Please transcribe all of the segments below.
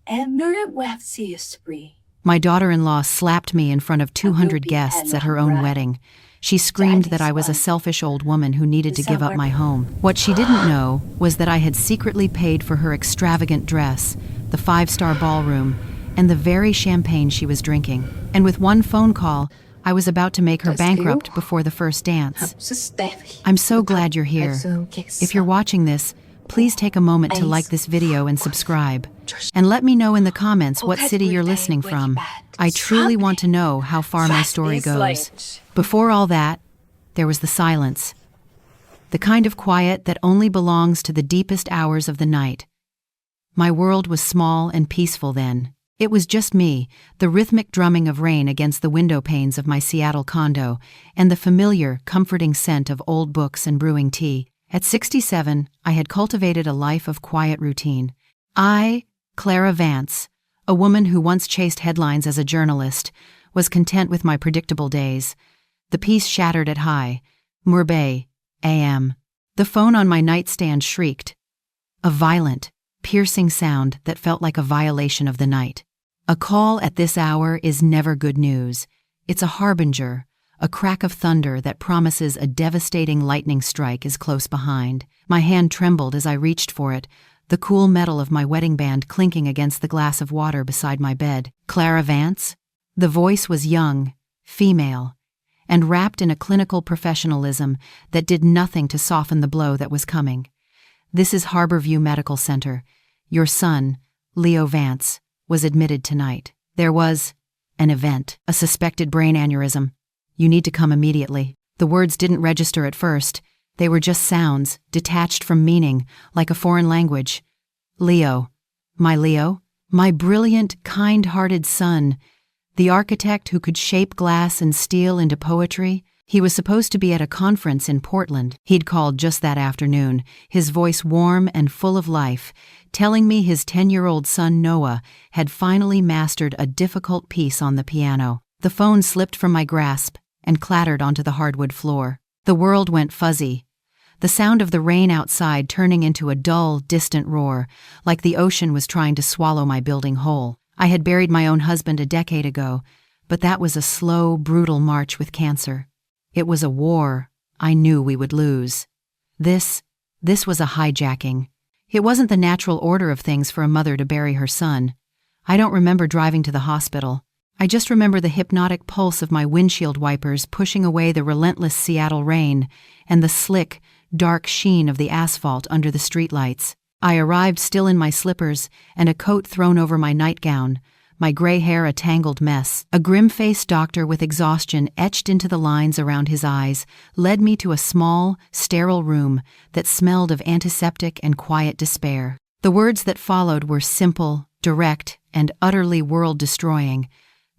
Emirate web series spree. My daughter-in-law slapped me in front of 200 guests at her own wedding. She screamed that I was a selfish old woman who needed to give up my home. What she didn't know was that I had secretly paid for her extravagant dress, the five-star ballroom, and the very champagne she was drinking. And with one phone call, I was about to make her bankrupt before the first dance. I'm so glad you're here. If you're watching this, please take a moment to like this video and subscribe. And let me know in the comments what city you're listening from. I truly want to know how far my story goes. Before all that, there was the silence. The kind of quiet that only belongs to the deepest hours of the night. My world was small and peaceful then. It was just me, the rhythmic drumming of rain against the window panes of my Seattle condo, and the familiar, comforting scent of old books and brewing tea. At 67, I had cultivated a life of quiet routine. I, Clara Vance, a woman who once chased headlines as a journalist, was content with my predictable days. The peace shattered at high, Mourbet, a.m. The phone on my nightstand shrieked. A violent, piercing sound that felt like a violation of the night. A call at this hour is never good news. It's a harbinger, a crack of thunder that promises a devastating lightning strike is close behind. My hand trembled as I reached for it, the cool metal of my wedding band clinking against the glass of water beside my bed. Clara Vance? The voice was young, female, and wrapped in a clinical professionalism that did nothing to soften the blow that was coming. This is Harborview Medical Center. Your son, Leo Vance, was admitted tonight. There was an event, a suspected brain aneurysm. You need to come immediately. The words didn't register at first. They were just sounds, detached from meaning, like a foreign language. Leo, my brilliant, kind-hearted son, the architect who could shape glass and steel into poetry. He was supposed to be at a conference in Portland. He'd called just that afternoon, his voice warm and full of life, telling me his 10-year-old son Noah had finally mastered a difficult piece on the piano. The phone slipped from my grasp and clattered onto the hardwood floor. The world went fuzzy, the sound of the rain outside turning into a dull, distant roar, like the ocean was trying to swallow my building whole. I had buried my own husband a decade ago, but that was a slow, brutal march with cancer. It was a war I knew we would lose. This was a hijacking. It wasn't the natural order of things for a mother to bury her son. I don't remember driving to the hospital. I just remember the hypnotic pulse of my windshield wipers pushing away the relentless Seattle rain and the slick, dark sheen of the asphalt under the streetlights. I arrived still in my slippers and a coat thrown over my nightgown, my gray hair a tangled mess. A grim-faced doctor with exhaustion etched into the lines around his eyes led me to a small, sterile room that smelled of antiseptic and quiet despair. The words that followed were simple, direct, and utterly world-destroying.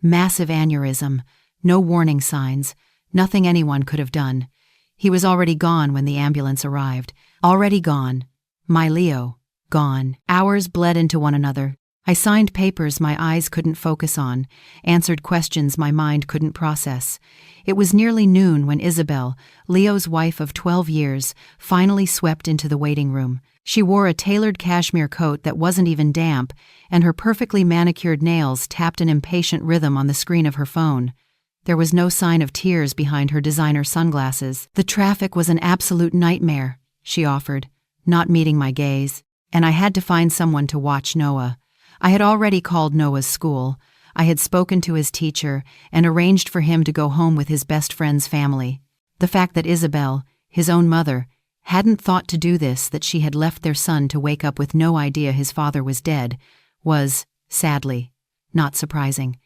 Massive aneurysm, no warning signs, nothing anyone could have done. He was already gone when the ambulance arrived. Already gone. My Leo, gone. Hours bled into one another. I signed papers my eyes couldn't focus on, answered questions my mind couldn't process. It was nearly noon when Isabelle, Leo's wife of 12 years, finally swept into the waiting room. She wore a tailored cashmere coat that wasn't even damp, and her perfectly manicured nails tapped an impatient rhythm on the screen of her phone. There was no sign of tears behind her designer sunglasses. The traffic was an absolute nightmare, she offered, not meeting my gaze, and I had to find someone to watch Noah. I had already called Noah's school. I had spoken to his teacher and arranged for him to go home with his best friend's family. The fact that Isabelle, his own mother, hadn't thought to do this, that she had left their son to wake up with no idea his father was dead, was, sadly, not surprising.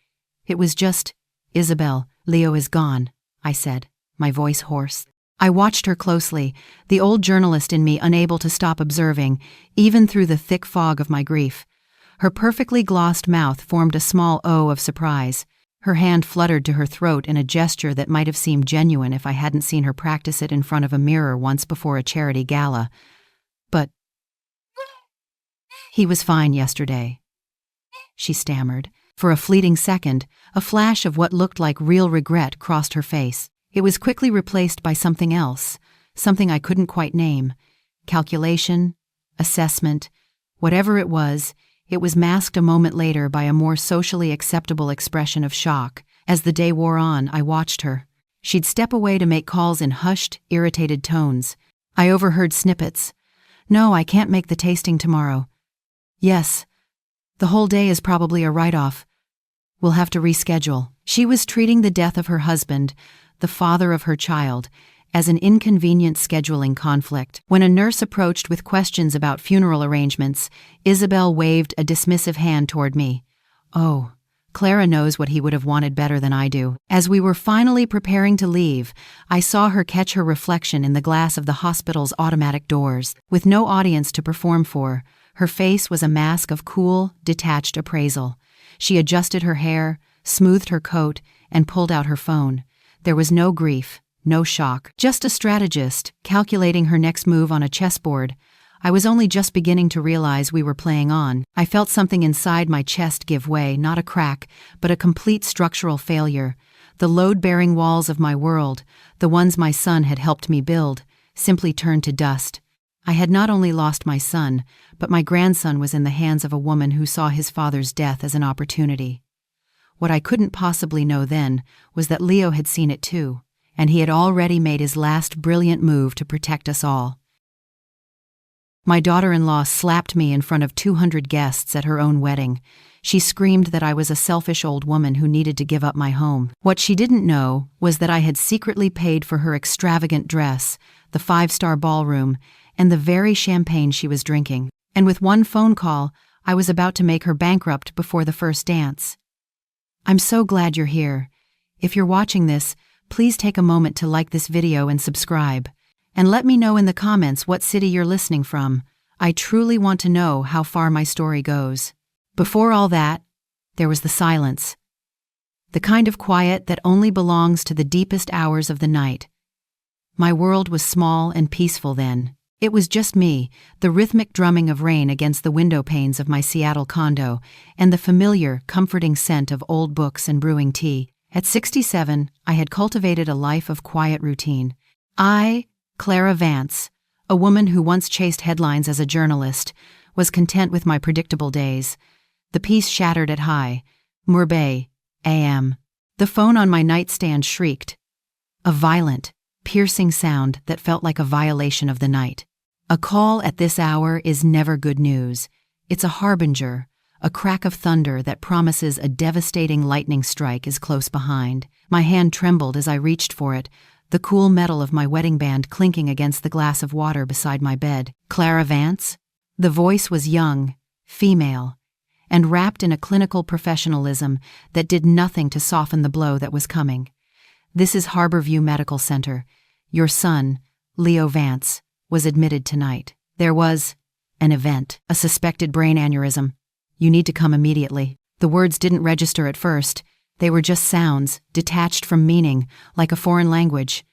It was just, Isabelle, Leo is gone, I said, my voice hoarse. I watched her closely, the old journalist in me unable to stop observing, even through the thick fog of my grief. Her perfectly glossed mouth formed a small O of surprise. Her hand fluttered to her throat in a gesture that might have seemed genuine if I hadn't seen her practice it in front of a mirror once before a charity gala. But he was fine yesterday, she stammered. For a fleeting second, a flash of what looked like real regret crossed her face. It was quickly replaced by something else, something I couldn't quite name. Calculation, assessment, whatever it was, It was masked a moment later by a more socially acceptable expression of shock. As the day wore on, I watched her. She'd step away to make calls in hushed, irritated tones. I overheard snippets. "No, I can't make the tasting tomorrow." "Yes. The whole day is probably a write-off. We'll have to reschedule." She was treating the death of her husband, the father of her child, as an inconvenient scheduling conflict. When a nurse approached with questions about funeral arrangements, Isabelle waved a dismissive hand toward me. "Oh, Clara knows what he would have wanted better than I do." As we were finally preparing to leave, I saw her catch her reflection in the glass of the hospital's automatic doors. With no audience to perform for, her face was a mask of cool, detached appraisal. She adjusted her hair, smoothed her coat, and pulled out her phone. There was no grief, no shock, just a strategist calculating her next move on a chessboard. I was only just beginning to realize we were playing on. I felt something inside my chest give way, not a crack, but a complete structural failure. The load-bearing walls of my world, the ones my son had helped me build, simply turned to dust. I had not only lost my son, but my grandson was in the hands of a woman who saw his father's death as an opportunity. What I couldn't possibly know then was that Leo had seen it too, and he had already made his last brilliant move to protect us all. My daughter-in-law slapped me in front of 200 guests at her own wedding. She screamed that I was a selfish old woman who needed to give up my home. What she didn't know was that I had secretly paid for her extravagant dress, the 5-star ballroom, and the very champagne she was drinking. And with one phone call, I was about to make her bankrupt before the first dance. I'm so glad you're here. If you're watching this, please take a moment to like this video and subscribe. And let me know in the comments what city you're listening from. I truly want to know how far my story goes. Before all that, there was the silence. The kind of quiet that only belongs to the deepest hours of the night. My world was small and peaceful then. It was just me, the rhythmic drumming of rain against the window panes of my Seattle condo, and the familiar, comforting scent of old books and brewing tea. At 67, I had cultivated a life of quiet routine. I, Clara Vance, a woman who once chased headlines as a journalist, was content with my predictable days. The peace shattered at high, Murray, a.m. The phone on my nightstand shrieked. A violent, piercing sound that felt like a violation of the night. A call at this hour is never good news. It's a harbinger, a crack of thunder that promises a devastating lightning strike is close behind. My hand trembled as I reached for it, the cool metal of my wedding band clinking against the glass of water beside my bed. Clara Vance? The voice was young, female, and wrapped in a clinical professionalism that did nothing to soften the blow that was coming. "This is Harborview Medical Center. Your son, Leo Vance, was admitted tonight. There was an event, a suspected brain aneurysm. You need to come immediately." The words didn't register at first. They were just sounds, detached from meaning, like a foreign language.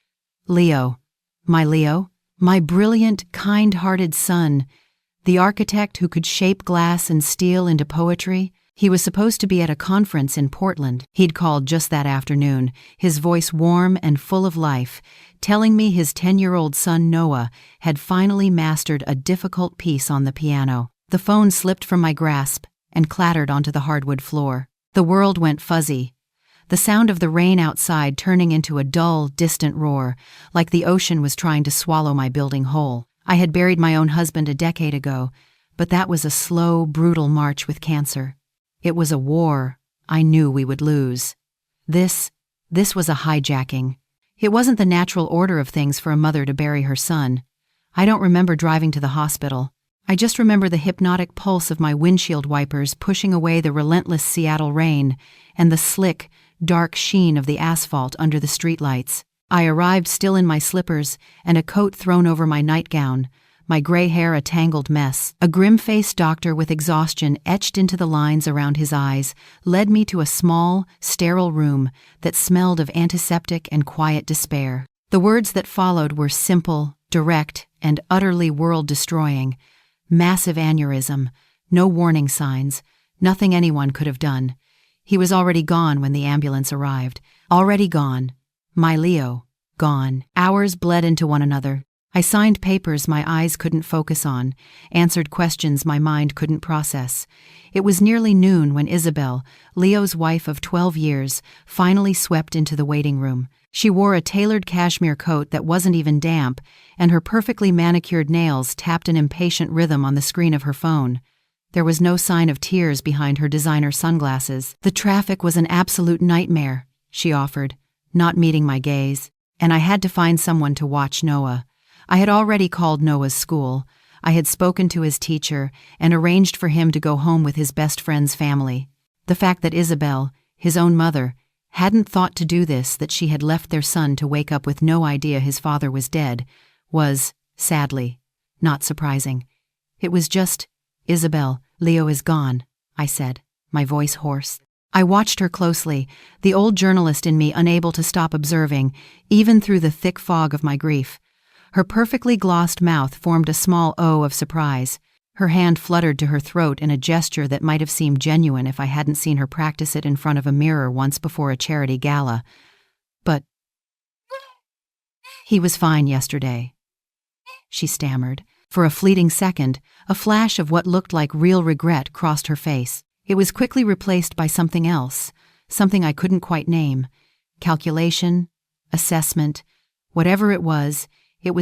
Leo. My brilliant, kind-hearted son. The architect who could shape glass and steel into poetry. He was supposed to be at a conference in Portland. He'd called just that afternoon, his voice warm and full of life, telling me his 10-year-old son Noah had finally mastered a difficult piece on the piano. The phone slipped from my grasp and clattered onto the hardwood floor. The world went fuzzy. The sound of the rain outside turning into a dull, distant roar, like the ocean was trying to swallow my building whole. I had buried my own husband a decade ago, but that was a slow, brutal march with cancer. It was a war I knew we would lose. This was a hijacking. It wasn't the natural order of things for a mother to bury her son. I don't remember driving to the hospital. I just remember the hypnotic pulse of my windshield wipers pushing away the relentless Seattle rain and the slick, dark sheen of the asphalt under the streetlights. I arrived still in my slippers and a coat thrown over my nightgown, my gray hair a tangled mess. A grim-faced doctor with exhaustion etched into the lines around his eyes led me to a small, sterile room that smelled of antiseptic and quiet despair. The words that followed were simple, direct, and utterly world-destroying. Massive aneurysm, no warning signs, nothing anyone could have done. He was already gone when the ambulance arrived. Already gone. My Leo, gone. Hours bled into one another. I signed papers my eyes couldn't focus on, answered questions my mind couldn't process. It was nearly noon when Isabelle, Leo's wife of 12 years, finally swept into the waiting room. She wore a tailored cashmere coat that wasn't even damp, and her perfectly manicured nails tapped an impatient rhythm on the screen of her phone. There was no sign of tears behind her designer sunglasses. "The traffic was an absolute nightmare," she offered, not meeting my gaze, "and I had to find someone to watch Noah. I had already called Noah's school. I had spoken to his teacher and arranged for him to go home with his best friend's family. The fact that Isabelle, his own mother, hadn't thought to do this, that she had left their son to wake up with no idea his father was dead, was, sadly, not surprising. It was just, "Isabelle, Leo is gone," I said, my voice hoarse. I watched her closely, the old journalist in me unable to stop observing, even through the thick fog of my grief. Her perfectly glossed mouth formed a small O of surprise. Her hand fluttered to her throat in a gesture that might have seemed genuine if I hadn't seen her practice it in front of a mirror once before a charity gala. "But he was fine yesterday," she stammered. For a fleeting second, a flash of what looked like real regret crossed her face. It was quickly replaced by something else, something I couldn't quite name. Calculation, assessment, whatever it was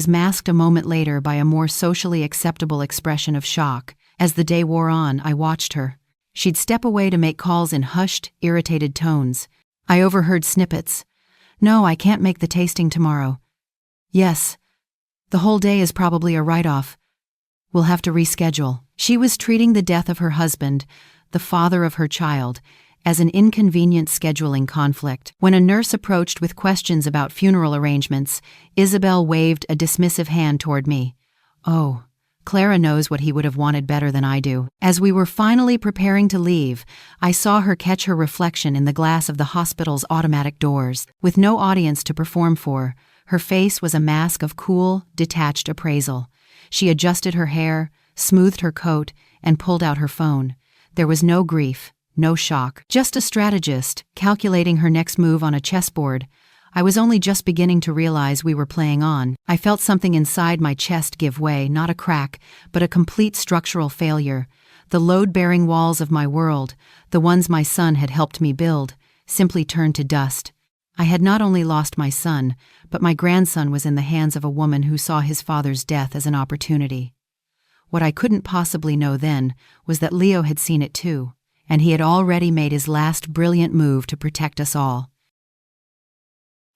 masked a moment later by a more socially acceptable expression of shock. As the day wore on, I watched her. She'd step away to make calls in hushed, irritated tones. I overheard snippets. "No, I can't make the tasting tomorrow." "Yes, the whole day is probably a write-off. We'll have to reschedule." She was treating the death of her husband, the father of her child, as an inconvenient scheduling conflict. When a nurse approached with questions about funeral arrangements, Isabelle waved a dismissive hand toward me. "Oh, Clara knows what he would have wanted better than I do." As we were finally preparing to leave, I saw her catch her reflection in the glass of the hospital's automatic doors. With no audience to perform for, her face was a mask of cool, detached appraisal. She adjusted her hair, smoothed her coat, and pulled out her phone. There was no grief, no shock, just a strategist, calculating her next move on a chessboard. I was only just beginning to realize we were playing on. I felt something inside my chest give way, not a crack, but a complete structural failure. The load-bearing walls of my world, the ones my son had helped me build, simply turned to dust. I had not only lost my son, but my grandson was in the hands of a woman who saw his father's death as an opportunity. What I couldn't possibly know then was that Leo had seen it too, and he had already made his last brilliant move to protect us all.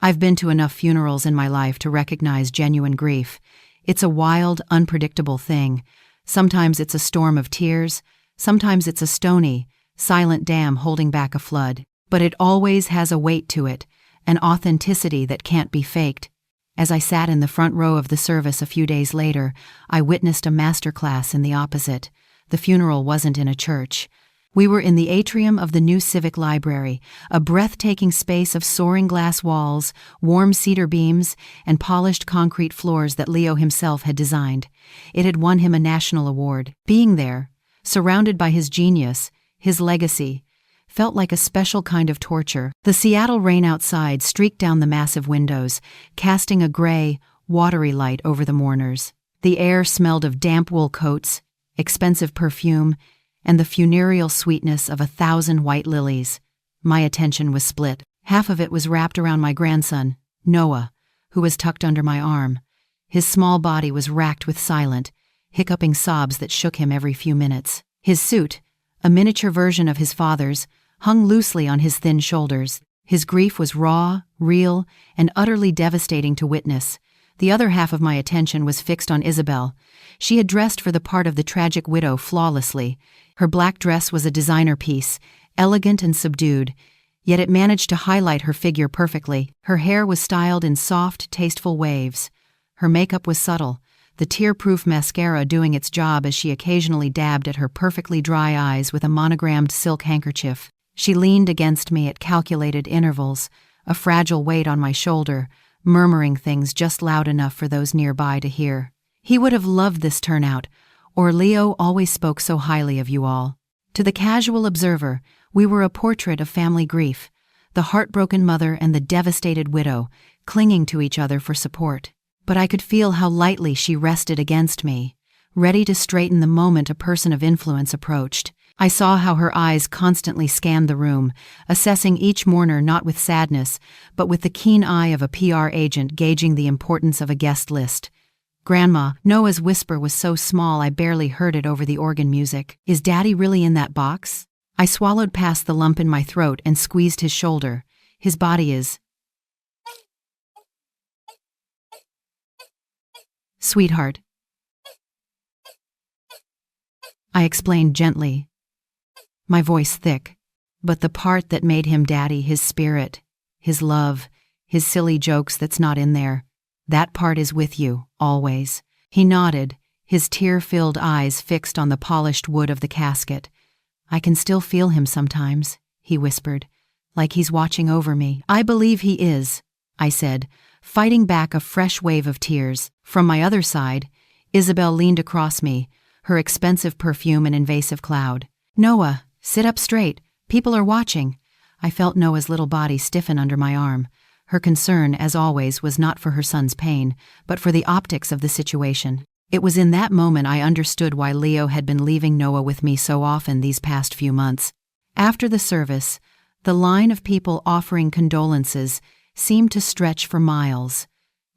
I've been to enough funerals in my life to recognize genuine grief. It's a wild, unpredictable thing. Sometimes it's a storm of tears, sometimes it's a stony, silent dam holding back a flood. But it always has a weight to it, an authenticity that can't be faked. As I sat in the front row of the service a few days later, I witnessed a masterclass in the opposite. The funeral wasn't in a church. We were in the atrium of the new civic library, a breathtaking space of soaring glass walls, warm cedar beams, and polished concrete floors that Leo himself had designed. It had won him a national award. Being there, surrounded by his genius, his legacy, felt like a special kind of torture. The Seattle rain outside streaked down the massive windows, casting a gray, watery light over the mourners. The air smelled of damp wool coats, expensive perfume, and the funereal sweetness of 1,000 white lilies. My attention was split. Half of it was wrapped around my grandson, Noah, who was tucked under my arm. His small body was racked with silent, hiccuping sobs that shook him every few minutes. His suit, a miniature version of his father's, hung loosely on his thin shoulders. His grief was raw, real, and utterly devastating to witness. The other half of my attention was fixed on Isabelle. She had dressed for the part of the tragic widow flawlessly. Her black dress was a designer piece, elegant and subdued, yet it managed to highlight her figure perfectly. Her hair was styled in soft, tasteful waves. Her makeup was subtle, the tear-proof mascara doing its job as she occasionally dabbed at her perfectly dry eyes with a monogrammed silk handkerchief. She leaned against me at calculated intervals, a fragile weight on my shoulder, murmuring things just loud enough for those nearby to hear. He would have loved this turnout, or Leo always spoke so highly of you all. To the casual observer, we were a portrait of family grief, the heartbroken mother and the devastated widow, clinging to each other for support. but I could feel how lightly she rested against me, ready to straighten the moment a person of influence approached. I saw how her eyes constantly scanned the room, assessing each mourner not with sadness, but with the keen eye of a PR agent gauging the importance of a guest list. "Grandma," Noah's whisper was so small I barely heard it over the organ music. "Is Daddy really in that box?" I swallowed past the lump in my throat and squeezed his shoulder. "His body is..." "Sweetheart," I explained gently, my voice thick. "But the part that made him Daddy, his spirit, his love, his silly jokes that's not in there, that part is with you, always." He nodded, his tear-filled eyes fixed on the polished wood of the casket. "I can still feel him sometimes," he whispered, "like he's watching over me." "I believe he is," I said, fighting back a fresh wave of tears. From my other side, Isabelle leaned across me, her expensive perfume an invasive cloud. "Noah, sit up straight. People are watching." I felt Noah's little body stiffen under my arm. Her concern, as always, was not for her son's pain, but for the optics of the situation. It was in that moment I understood why Leo had been leaving Noah with me so often these past few months. After the service, the line of people offering condolences seemed to stretch for miles.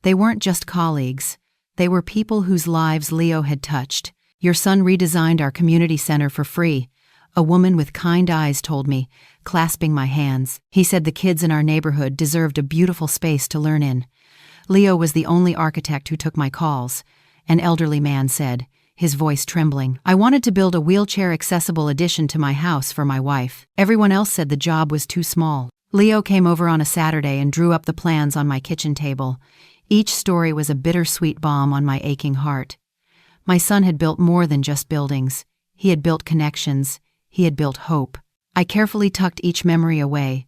They weren't just colleagues. They were people whose lives Leo had touched. "Your son redesigned our community center for free," a woman with kind eyes told me, clasping my hands. "He said the kids in our neighborhood deserved a beautiful space to learn in." Leo was the only architect who took my calls, an elderly man said, his voice trembling. "I wanted to build a wheelchair-accessible addition to my house for my wife. Everyone else said the job was too small." Leo came over on a Saturday and drew up the plans on my kitchen table. Each story was a bittersweet balm on my aching heart. My son had built more than just buildings. He had built connections. He had built hope. I carefully tucked each memory away,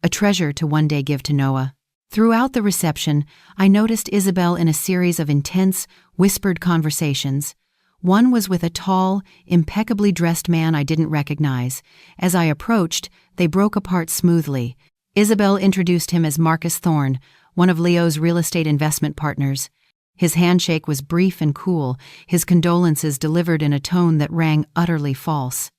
a treasure to one day give to Noah. Throughout the reception, I noticed Isabelle in a series of intense, whispered conversations. One was with a tall, impeccably dressed man I didn't recognize. As I approached, they broke apart smoothly. Isabelle introduced him as Marcus Thorne, one of Leo's real estate investment partners. His handshake was brief and cool, his condolences delivered in a tone that rang utterly false.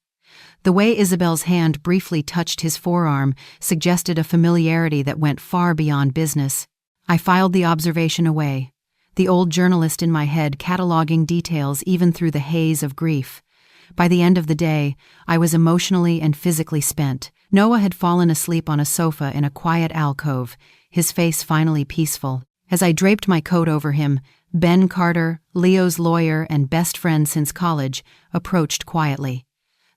The way Isabelle's hand briefly touched his forearm suggested a familiarity that went far beyond business. I filed the observation away, the old journalist in my head cataloging details even through the haze of grief. By the end of the day, I was emotionally and physically spent. Noah had fallen asleep on a sofa in a quiet alcove, his face finally peaceful. As I draped my coat over him, Ben Carter, Leo's lawyer and best friend since college, approached quietly.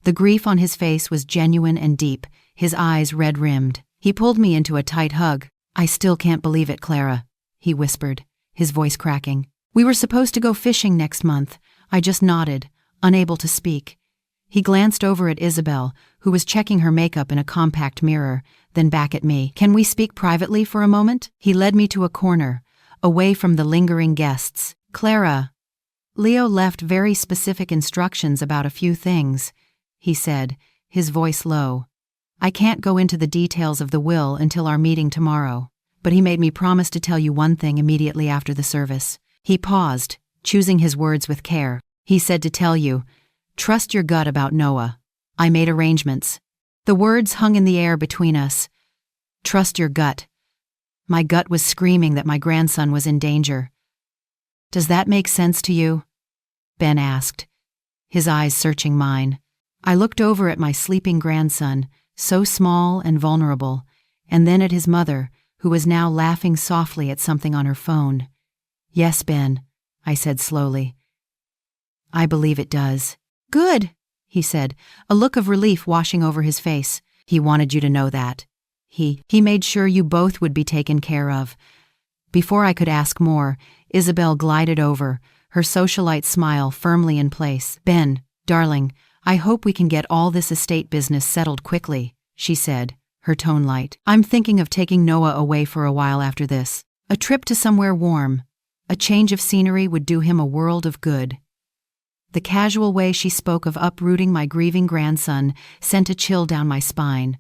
The grief on his face was genuine and deep, his eyes red-rimmed. He pulled me into a tight hug. "I still can't believe it, Clara," he whispered, his voice cracking. "We were supposed to go fishing next month." I just nodded, unable to speak. He glanced over at Isabelle, who was checking her makeup in a compact mirror, then back at me. "Can we speak privately for a moment?" He led me to a corner, away from the lingering guests. "Clara, Leo left very specific instructions about a few things," he said, his voice low. "I can't go into the details of the will until our meeting tomorrow, but he made me promise to tell you one thing immediately after the service." He paused, choosing his words with care. "He said to tell you, trust your gut about Noah. I made arrangements." The words hung in the air between us. Trust your gut. My gut was screaming that my grandson was in danger. "Does that make sense to you?" Ben asked, his eyes searching mine. I looked over at my sleeping grandson, so small and vulnerable, and then at his mother, who was now laughing softly at something on her phone. "Yes, Ben," I said slowly. "I believe it does." "Good," he said, a look of relief washing over his face. "He wanted you to know that. He made sure you both would be taken care of." Before I could ask more, Isabelle glided over, her socialite smile firmly in place. "Ben, darling, I hope we can get all this estate business settled quickly," she said, her tone light. "I'm thinking of taking Noah away for a while after this. A trip to somewhere warm. A change of scenery would do him a world of good." The casual way she spoke of uprooting my grieving grandson sent a chill down my spine.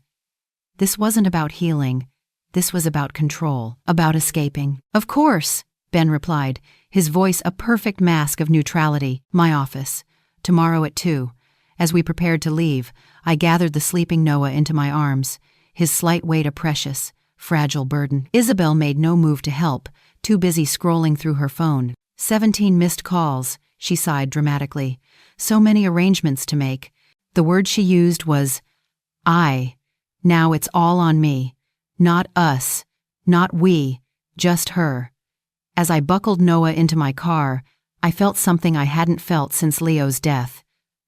This wasn't about healing. This was about control, about escaping. "Of course," Ben replied, his voice a perfect mask of neutrality. My office. Tomorrow at 2. As we prepared to leave, I gathered the sleeping Noah into my arms, his slight weight a precious, fragile burden. Isabelle made no move to help, too busy scrolling through her phone. 17 missed calls, she sighed dramatically. So many arrangements to make. The word she used was, I. Now it's all on me. Not us. Not we. Just her. As I buckled Noah into my car, I felt something I hadn't felt since Leo's death.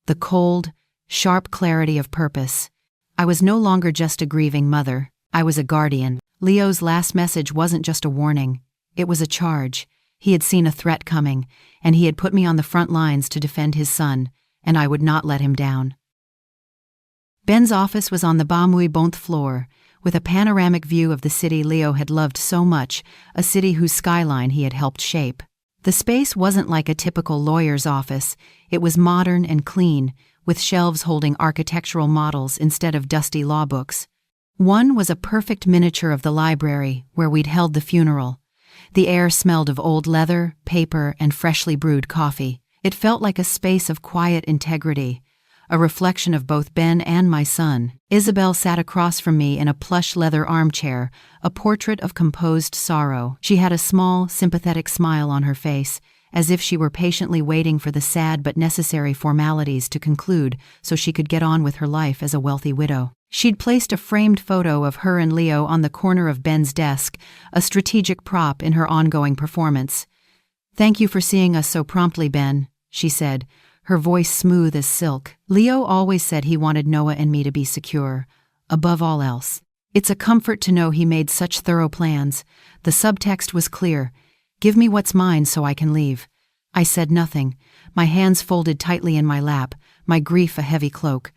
The cold, sharp clarity of purpose. I was no longer just a grieving mother. I was a guardian. Leo's last message wasn't just a warning. It was a charge. He had seen a threat coming, and he had put me on the front lines to defend his son, and I would not let him down. Ben's office was on the Bamui Bonth floor, with a panoramic view of the city Leo had loved so much, a city whose skyline he had helped shape. The space wasn't like a typical lawyer's office. It was modern and clean, with shelves holding architectural models instead of dusty law books. One was a perfect miniature of the library where we'd held the funeral. The air smelled of old leather, paper, and freshly brewed coffee. It felt like a space of quiet integrity, a reflection of both Ben and my son. Isabelle sat across from me in a plush leather armchair, a portrait of composed sorrow. She had a small, sympathetic smile on her face, as if she were patiently waiting for the sad but necessary formalities to conclude so she could get on with her life as a wealthy widow. She'd placed a framed photo of her and Leo on the corner of Ben's desk, a strategic prop in her ongoing performance. "Thank you for seeing us so promptly, Ben," she said, her voice smooth as silk. "Leo always said he wanted Noah and me to be secure, above all else. It's a comfort to know he made such thorough plans." The subtext was clear. "Give me what's mine so I can leave." I said nothing, my hands folded tightly in my lap, my grief a heavy cloak.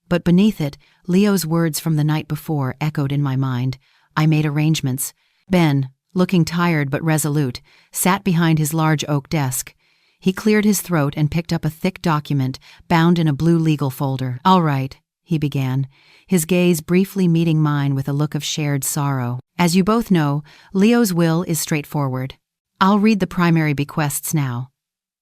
But beneath it, Leo's words from the night before echoed in my mind. I made arrangements. Ben, looking tired but resolute, sat behind his large oak desk. He cleared his throat and picked up a thick document bound in a blue legal folder. "All right," he began, his gaze briefly meeting mine with a look of shared sorrow. "As you both know, Leo's will is straightforward. I'll read the primary bequests now."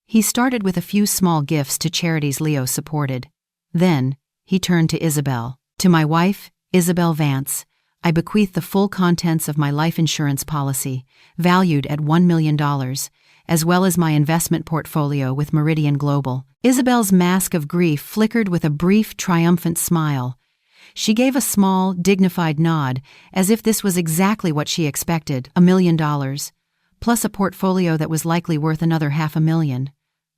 He started with a few small gifts to charities Leo supported. Then, he turned to Isabelle. "To my wife, Isabelle Vance, I bequeath the full contents of my life insurance policy, valued at $1 million, as well as my investment portfolio with Meridian Global." Isabelle's mask of grief flickered with a brief, triumphant smile. She gave a small, dignified nod, as if this was exactly what she expected. $1 million, plus a portfolio that was likely worth another $500,000.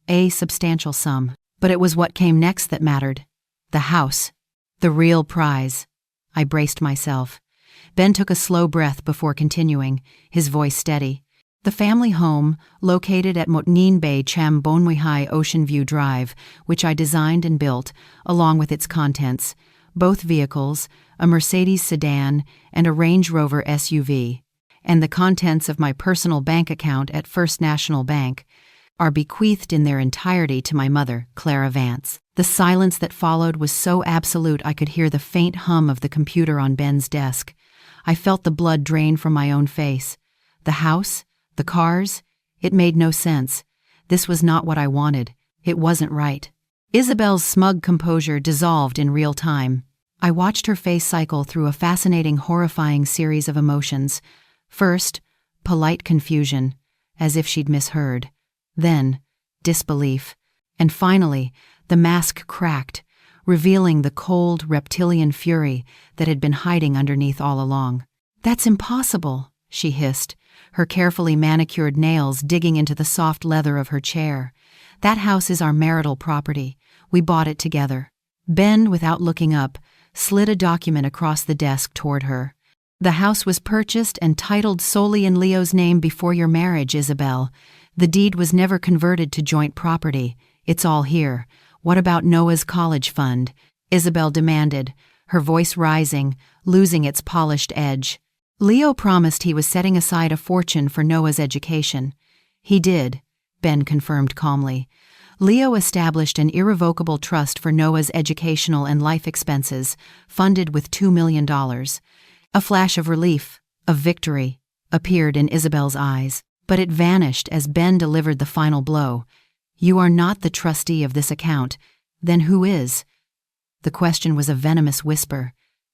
A substantial sum. But it was what came next that mattered. The house. The real prize. I braced myself. Ben took a slow breath before continuing, his voice steady. "The family home, located at Motnin Bay Cham Bonwihai Ocean View Drive, which I designed and built, along with its contents, both vehicles, a Mercedes sedan and a Range Rover SUV, and the contents of my personal bank account at First National Bank, are bequeathed in their entirety to my mother, Clara Vance." The silence that followed was so absolute I could hear the faint hum of the computer on Ben's desk. I felt the blood drain from my own face. The house? The cars? It made no sense. This was not what I wanted. It wasn't right. Isabelle's smug composure dissolved in real time. I watched her face cycle through a fascinating, horrifying series of emotions. First, polite confusion, as if she'd misheard. Then, disbelief. And finally, the mask cracked, revealing the cold, reptilian fury that had been hiding underneath all along. "That's impossible," she hissed, her carefully manicured nails digging into the soft leather of her chair. "That house is our marital property. We bought it together." Ben, without looking up, slid a document across the desk toward her. "The house was purchased and titled solely in Leo's name before your marriage, Isabelle. The deed was never converted to joint property. It's all here. What about Noah's college fund?" Isabelle demanded, her voice rising, losing its polished edge. "Leo promised he was setting aside a fortune for Noah's education." "He did," Ben confirmed calmly. "Leo established an irrevocable trust for Noah's educational and life expenses, funded with $2 million. A flash of relief, of victory, appeared in Isabelle's eyes. But it vanished as Ben delivered the final blow. "You are not the trustee of this account. Then who is?" The question was a venomous whisper.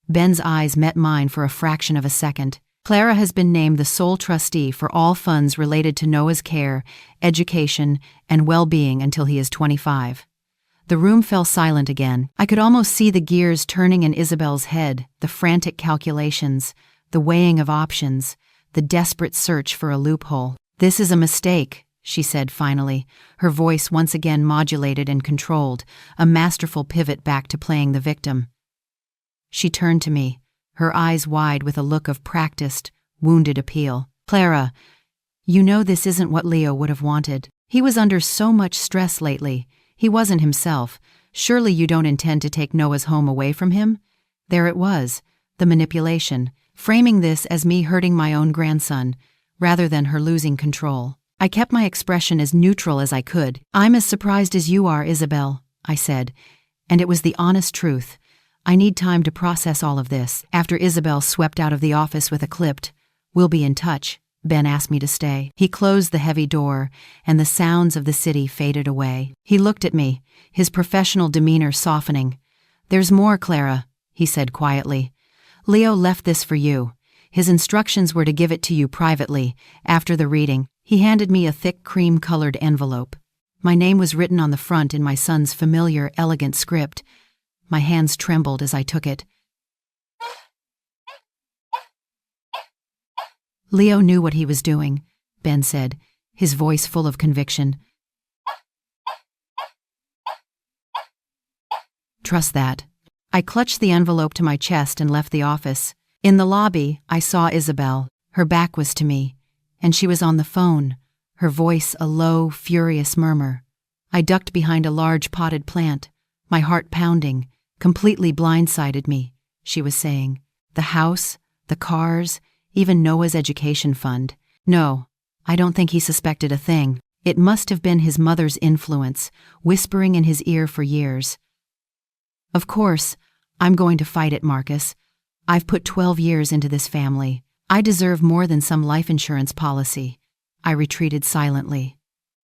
Ben's eyes met mine for a fraction of a second. "Clara has been named the sole trustee for all funds related to Noah's care, education, and well-being until he is 25. The room fell silent again. I could almost see the gears turning in Isabelle's head, the frantic calculations, the weighing of options, the desperate search for a loophole. "This is a mistake," she said finally, her voice once again modulated and controlled, a masterful pivot back to playing the victim. She turned to me, her eyes wide with a look of practiced, wounded appeal. "Clara, you know this isn't what Leo would have wanted. He was under so much stress lately. He wasn't himself. Surely you don't intend to take Noah's home away from him?" There it was, the manipulation, framing this as me hurting my own grandson, rather than her losing control. I kept my expression as neutral as I could. "I'm as surprised as you are, Isabelle," I said, and it was the honest truth. I need time to process all of this. After Isabelle swept out of the office with a clipped, "We'll be in touch," Ben asked me to stay. He closed the heavy door, and the sounds of the city faded away. He looked at me, his professional demeanor softening. "There's more, Clara," he said quietly. "Leo left this for you. His instructions were to give it to you privately, after the reading." He handed me a thick cream-colored envelope. My name was written on the front in my son's familiar, elegant script. My hands trembled as I took it. "Leo knew what he was doing," Ben said, his voice full of conviction. "Trust that." I clutched the envelope to my chest and left the office. In the lobby, I saw Isabelle. Her back was to me, and she was on the phone, her voice a low, furious murmur. I ducked behind a large potted plant, my heart pounding. "Completely blindsided me," she was saying. "The house, the cars, even Noah's education fund. No, I don't think he suspected a thing. It must have been his mother's influence, whispering in his ear for years. Of course, I'm going to fight it, Marcus. I've put 12 years into this family. I deserve more than some life insurance policy." I retreated silently.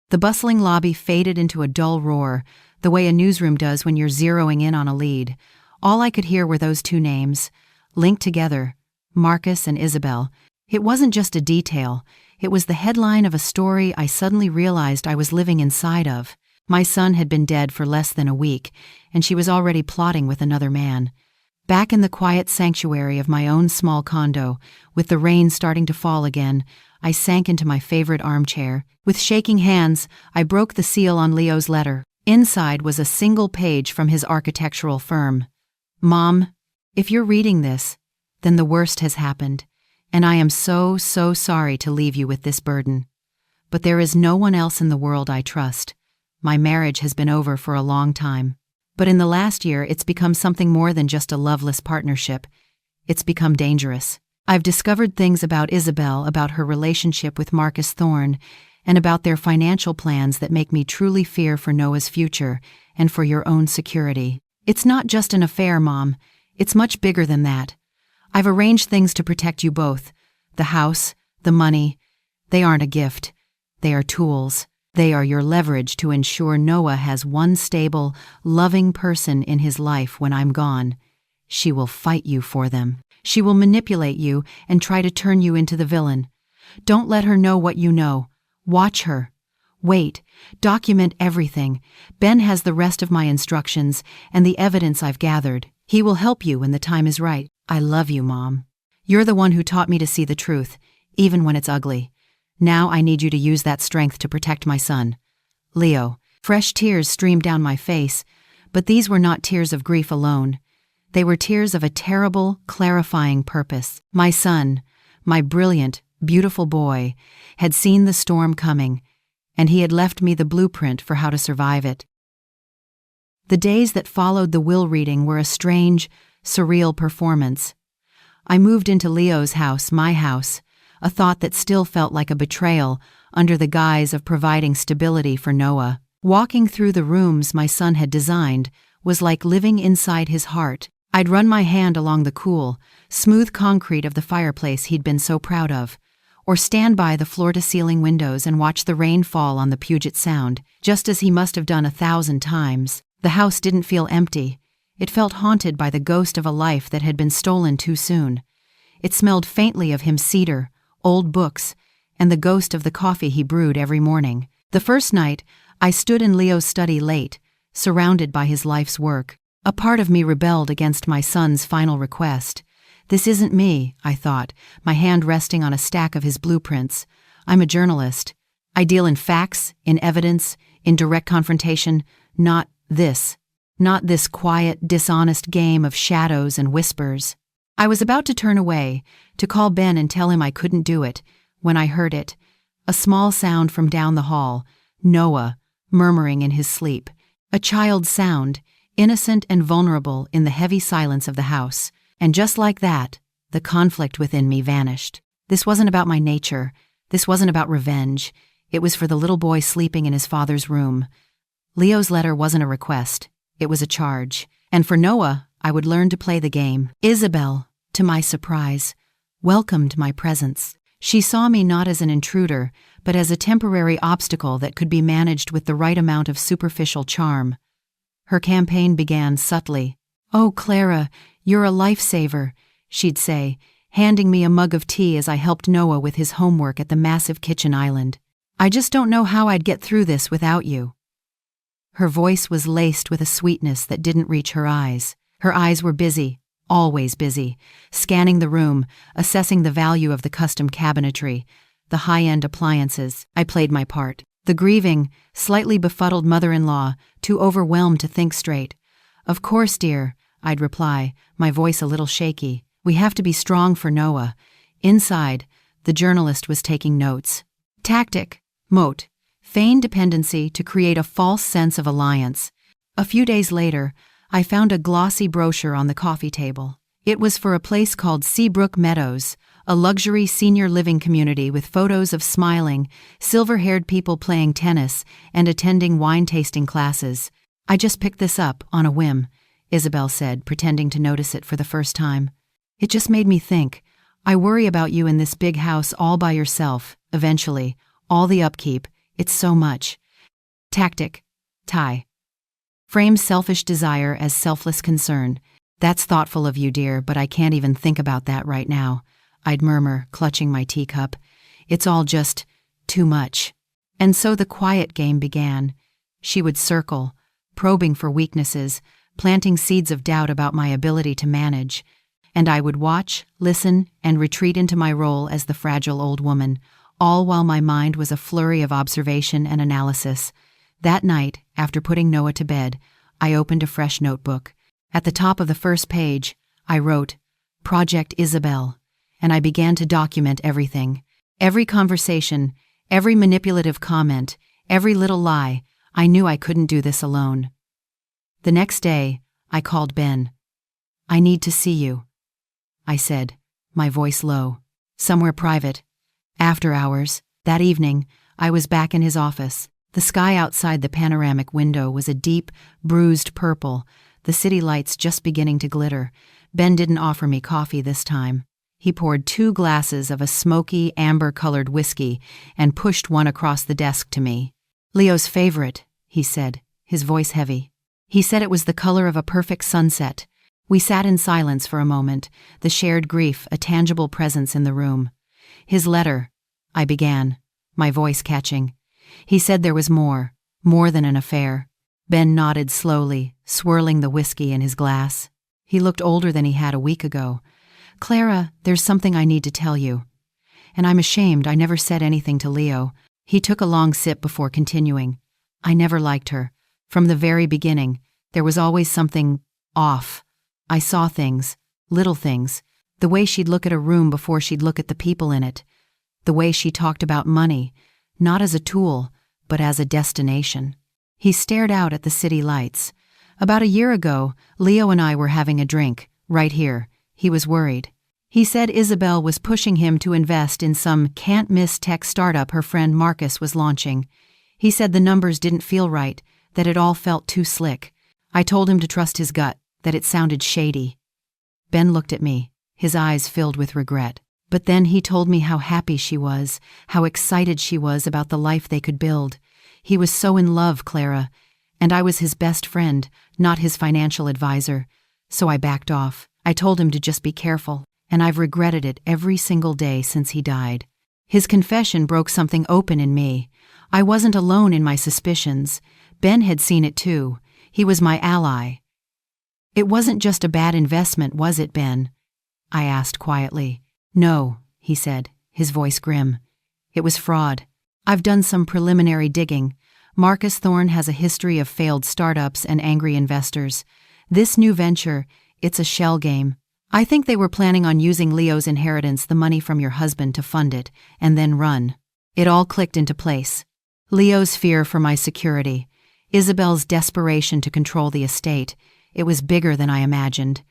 The bustling lobby faded into a dull roar, the way a newsroom does when you're zeroing in on a lead. All I could hear were those two names, linked together, Marcus and Isabelle. It wasn't just a detail, it was the headline of a story I suddenly realized I was living inside of. My son had been dead for less than a week, and she was already plotting with another man. Back in the quiet sanctuary of my own small condo, with the rain starting to fall again, I sank into my favorite armchair. With shaking hands, I broke the seal on Leo's letter. Inside was a single page from his architectural firm. "Mom, if you're reading this, then the worst has happened, and I am so sorry to leave you with this burden. But there is no one else in the world I trust. My marriage has been over for a long time. But in the last year, it's become something more than just a loveless partnership. It's become dangerous. I've discovered things about Isabelle, about her relationship with Marcus Thorne, and about their financial plans that make me truly fear for Noah's future and for your own security. It's not just an affair, Mom. It's much bigger than that. I've arranged things to protect you both. The house, the money, they aren't a gift. They are tools. They are your leverage to ensure Noah has one stable, loving person in his life when I'm gone. She will fight you for them. She will manipulate you and try to turn you into the villain. Don't let her know what you know. Watch her. Wait. Document everything. Ben has the rest of my instructions and the evidence I've gathered. He will help you when the time is right. I love you, Mom. You're the one who taught me to see the truth, even when it's ugly. Now I need you to use that strength to protect my son. Leo." Fresh tears streamed down my face, but these were not tears of grief alone. They were tears of a terrible, clarifying purpose. My son, my brilliant, beautiful boy, had seen the storm coming, and he had left me the blueprint for how to survive it. The days that followed the will reading were a strange, surreal performance. I moved into Leo's house, my house, a thought that still felt like a betrayal under the guise of providing stability for Noah. Walking through the rooms my son had designed was like living inside his heart. I'd run my hand along the cool, smooth concrete of the fireplace he'd been so proud of, or stand by the floor-to-ceiling windows and watch the rain fall on the Puget Sound, just as he must have done 1,000 times. The house didn't feel empty. It felt haunted by the ghost of a life that had been stolen too soon. It smelled faintly of him cedar, old books, and the ghost of the coffee he brewed every morning. The first night, I stood in Leo's study late, surrounded by his life's work. A part of me rebelled against my son's final request. This isn't me, I thought, my hand resting on a stack of his blueprints. I'm a journalist. I deal in facts, in evidence, in direct confrontation, not this quiet, dishonest game of shadows and whispers. I was about to turn away, to call Ben and tell him I couldn't do it, when I heard it. A small sound from down the hall, Noah, murmuring in his sleep. A child's sound, innocent and vulnerable in the heavy silence of the house. And just like that, the conflict within me vanished. This wasn't about my nature. This wasn't about revenge. It was for the little boy sleeping in his father's room. Leo's letter wasn't a request. It was a charge. And for Noah, I would learn to play the game. Isabelle, to my surprise, welcomed my presence. She saw me not as an intruder, but as a temporary obstacle that could be managed with the right amount of superficial charm. Her campaign began subtly. "Oh, Clara, you're a lifesaver," she'd say, handing me a mug of tea as I helped Noah with his homework at the massive kitchen island. "I just don't know how I'd get through this without you." Her voice was laced with a sweetness that didn't reach her eyes. Her eyes were busy, always busy, scanning the room, assessing the value of the custom cabinetry, the high-end appliances. I played my part. The grieving, slightly befuddled mother-in-law, too overwhelmed to think straight. "Of course, dear," I'd reply, my voice a little shaky. "We have to be strong for Noah." Inside, the journalist was taking notes. Tactic, moat, feign dependency to create a false sense of alliance. A few days later, I found a glossy brochure on the coffee table. It was for a place called Seabrook Meadows, a luxury senior living community with photos of smiling, silver-haired people playing tennis and attending wine-tasting classes. "I just picked this up on a whim," Isabelle said, pretending to notice it for the first time. "It just made me think. I worry about you in this big house all by yourself, eventually, all the upkeep. It's so much." Tactic, tie. Frame selfish desire as selfless concern. "That's thoughtful of you, dear, but I can't even think about that right now," I'd murmur, clutching my teacup. "It's all just too much." And so the quiet game began. She would circle, probing for weaknesses, planting seeds of doubt about my ability to manage. And I would watch, listen, and retreat into my role as the fragile old woman, all while my mind was a flurry of observation and analysis. That night, after putting Noah to bed, I opened a fresh notebook. At the top of the first page, I wrote, "Project Isabelle," and I began to document everything. Every conversation, every manipulative comment, every little lie. I knew I couldn't do this alone. The next day, I called Ben. "I need to see you," I said, my voice low. "Somewhere private. After hours." That evening, I was back in his office. The sky outside the panoramic window was a deep, bruised purple, the city lights just beginning to glitter. Ben didn't offer me coffee this time. He poured 2 glasses of a smoky, amber-colored whiskey and pushed one across the desk to me. "Leo's favorite," he said, his voice heavy. He said it was the color of a perfect sunset. We sat in silence for a moment, the shared grief a tangible presence in the room. "His letter," I began, my voice catching. "He said there was more than an affair." Ben nodded slowly, swirling the whiskey in his glass. He looked older than he had a week ago. "Clara, there's something I need to tell you. And I'm ashamed I never said anything to Leo." He took a long sip before continuing. "I never liked her. From the very beginning, there was always something off. I saw things, little things, the way she'd look at a room before she'd look at the people in it, the way she talked about money, not as a tool, but as a destination." He stared out at the city lights. "About a year ago, Leo and I were having a drink, right here. He was worried. He said Isabelle was pushing him to invest in some can't-miss tech startup her friend Marcus was launching. He said the numbers didn't feel right, that it all felt too slick. I told him to trust his gut, that it sounded shady." Ben looked at me, his eyes filled with regret. But then he told me how happy she was, how excited she was about the life they could build. He was so in love, Clara, and I was his best friend, not his financial advisor. So I backed off. I told him to just be careful, and I've regretted it every single day since he died. His confession broke something open in me. I wasn't alone in my suspicions. Ben had seen it too. He was my ally. It wasn't just a bad investment, was it, Ben? I asked quietly. No, he said, his voice grim. It was fraud. I've done some preliminary digging. Marcus Thorne has a history of failed startups and angry investors. This new venture, it's a shell game. I think they were planning on using Leo's inheritance, the money from your husband, to fund it, and then run. It all clicked into place. Leo's fear for my security. Isabelle's desperation to control the estate. It was bigger than I imagined.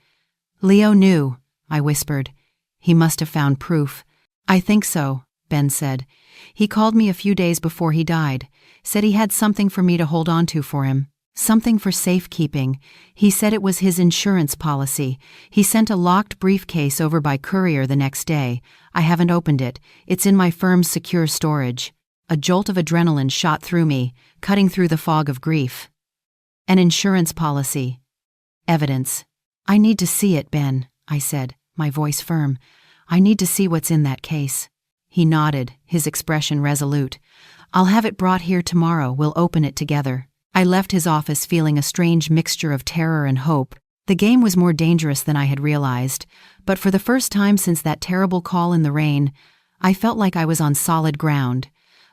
Leo knew, I whispered. He must have found proof. I think so, Ben said. He called me a few days before he died, said he had something for me to hold on to for him. Something for safekeeping. He said it was his insurance policy. He sent a locked briefcase over by courier the next day. I haven't opened it. It's in my firm's secure storage. A jolt of adrenaline shot through me, cutting through the fog of grief. An insurance policy. Evidence. I need to see it, Ben, I said, my voice firm. I need to see what's in that case. He nodded, his expression resolute. I'll have it brought here tomorrow. We'll open it together. I left his office feeling a strange mixture of terror and hope. The game was more dangerous than I had realized, but for the first time since that terrible call in the rain, I felt like I was on solid ground.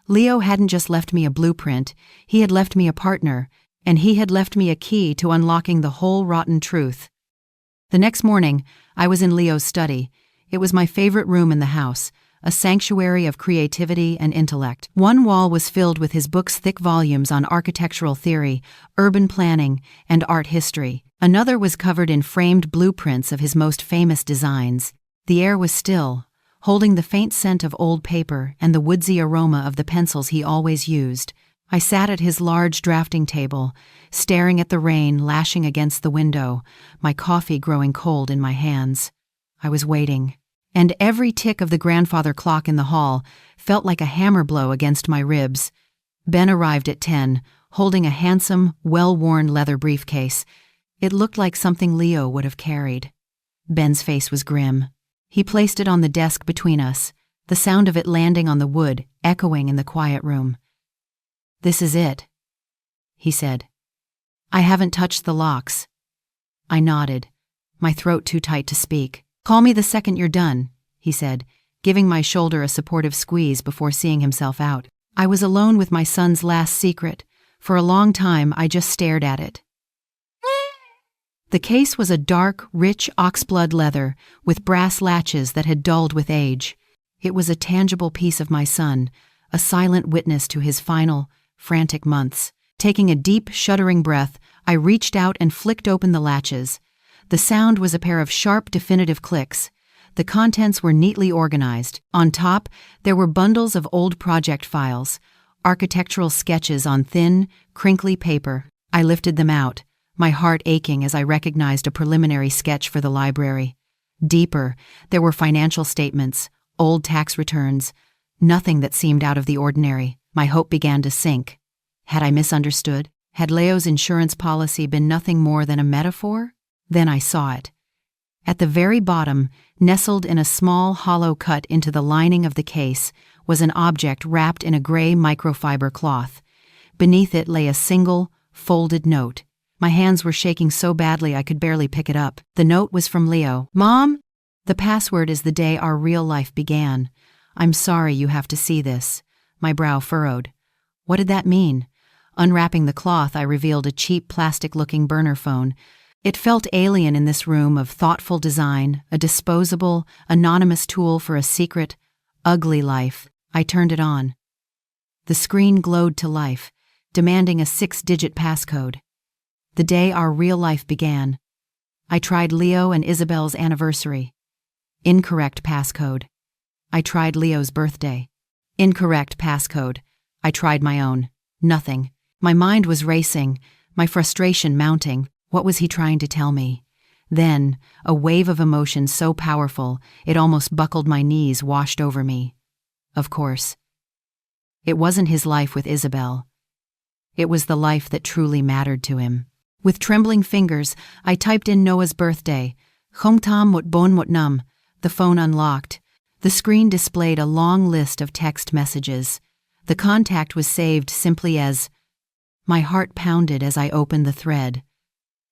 Leo hadn't just left me a blueprint, he had left me a partner, and he had left me a key to unlocking the whole rotten truth. The next morning, I was in Leo's study. It was my favorite room in the house, a sanctuary of creativity and intellect. One wall was filled with his book's thick volumes on architectural theory, urban planning, and art history. Another was covered in framed blueprints of his most famous designs. The air was still, holding the faint scent of old paper and the woodsy aroma of the pencils he always used. I sat at his large drafting table, staring at the rain lashing against the window, my coffee growing cold in my hands. I was waiting. And every tick of the grandfather clock in the hall felt like a hammer blow against my ribs. Ben arrived at 10, holding a handsome, well-worn leather briefcase. It looked like something Leo would have carried. Ben's face was grim. He placed it on the desk between us, the sound of it landing on the wood echoing in the quiet room. "This is it," he said. "I haven't touched the locks." I nodded, my throat too tight to speak. "Call me the second you're done," he said, giving my shoulder a supportive squeeze before seeing himself out. I was alone with my son's last secret. For a long time, I just stared at it. The case was a dark, rich oxblood leather with brass latches that had dulled with age. It was a tangible piece of my son, a silent witness to his final, frantic months. Taking a deep, shuddering breath, I reached out and flicked open the latches. The sound was a pair of sharp, definitive clicks. The contents were neatly organized. On top, there were bundles of old project files, architectural sketches on thin, crinkly paper. I lifted them out, my heart aching as I recognized a preliminary sketch for the library. Deeper, there were financial statements, old tax returns, nothing that seemed out of the ordinary. My hope began to sink. Had I misunderstood? Had Leo's insurance policy been nothing more than a metaphor? Then I saw it. At the very bottom, nestled in a small hollow cut into the lining of the case, was an object wrapped in a gray microfiber cloth. Beneath it lay a single, folded note. My hands were shaking so badly I could barely pick it up. The note was from Leo. "Mom, the password is the day our real life began. I'm sorry you have to see this." My brow furrowed. What did that mean? Unwrapping the cloth, I revealed a cheap plastic-looking burner phone. It felt alien in this room of thoughtful design, a disposable, anonymous tool for a secret, ugly life. I turned it on. The screen glowed to life, demanding a 6-digit passcode. The day our real life began. I tried Leo and Isabelle's anniversary. Incorrect passcode. I tried Leo's birthday. Incorrect passcode. I tried my own. Nothing. My mind was racing, my frustration mounting. What was he trying to tell me? Then, a wave of emotion so powerful, it almost buckled my knees, washed over me. Of course. It wasn't his life with Isabelle. It was the life that truly mattered to him. With trembling fingers, I typed in Noah's birthday. Hong tam mot bon mot nam. The phone unlocked. The screen displayed a long list of text messages. The contact was saved simply as... My heart pounded as I opened the thread.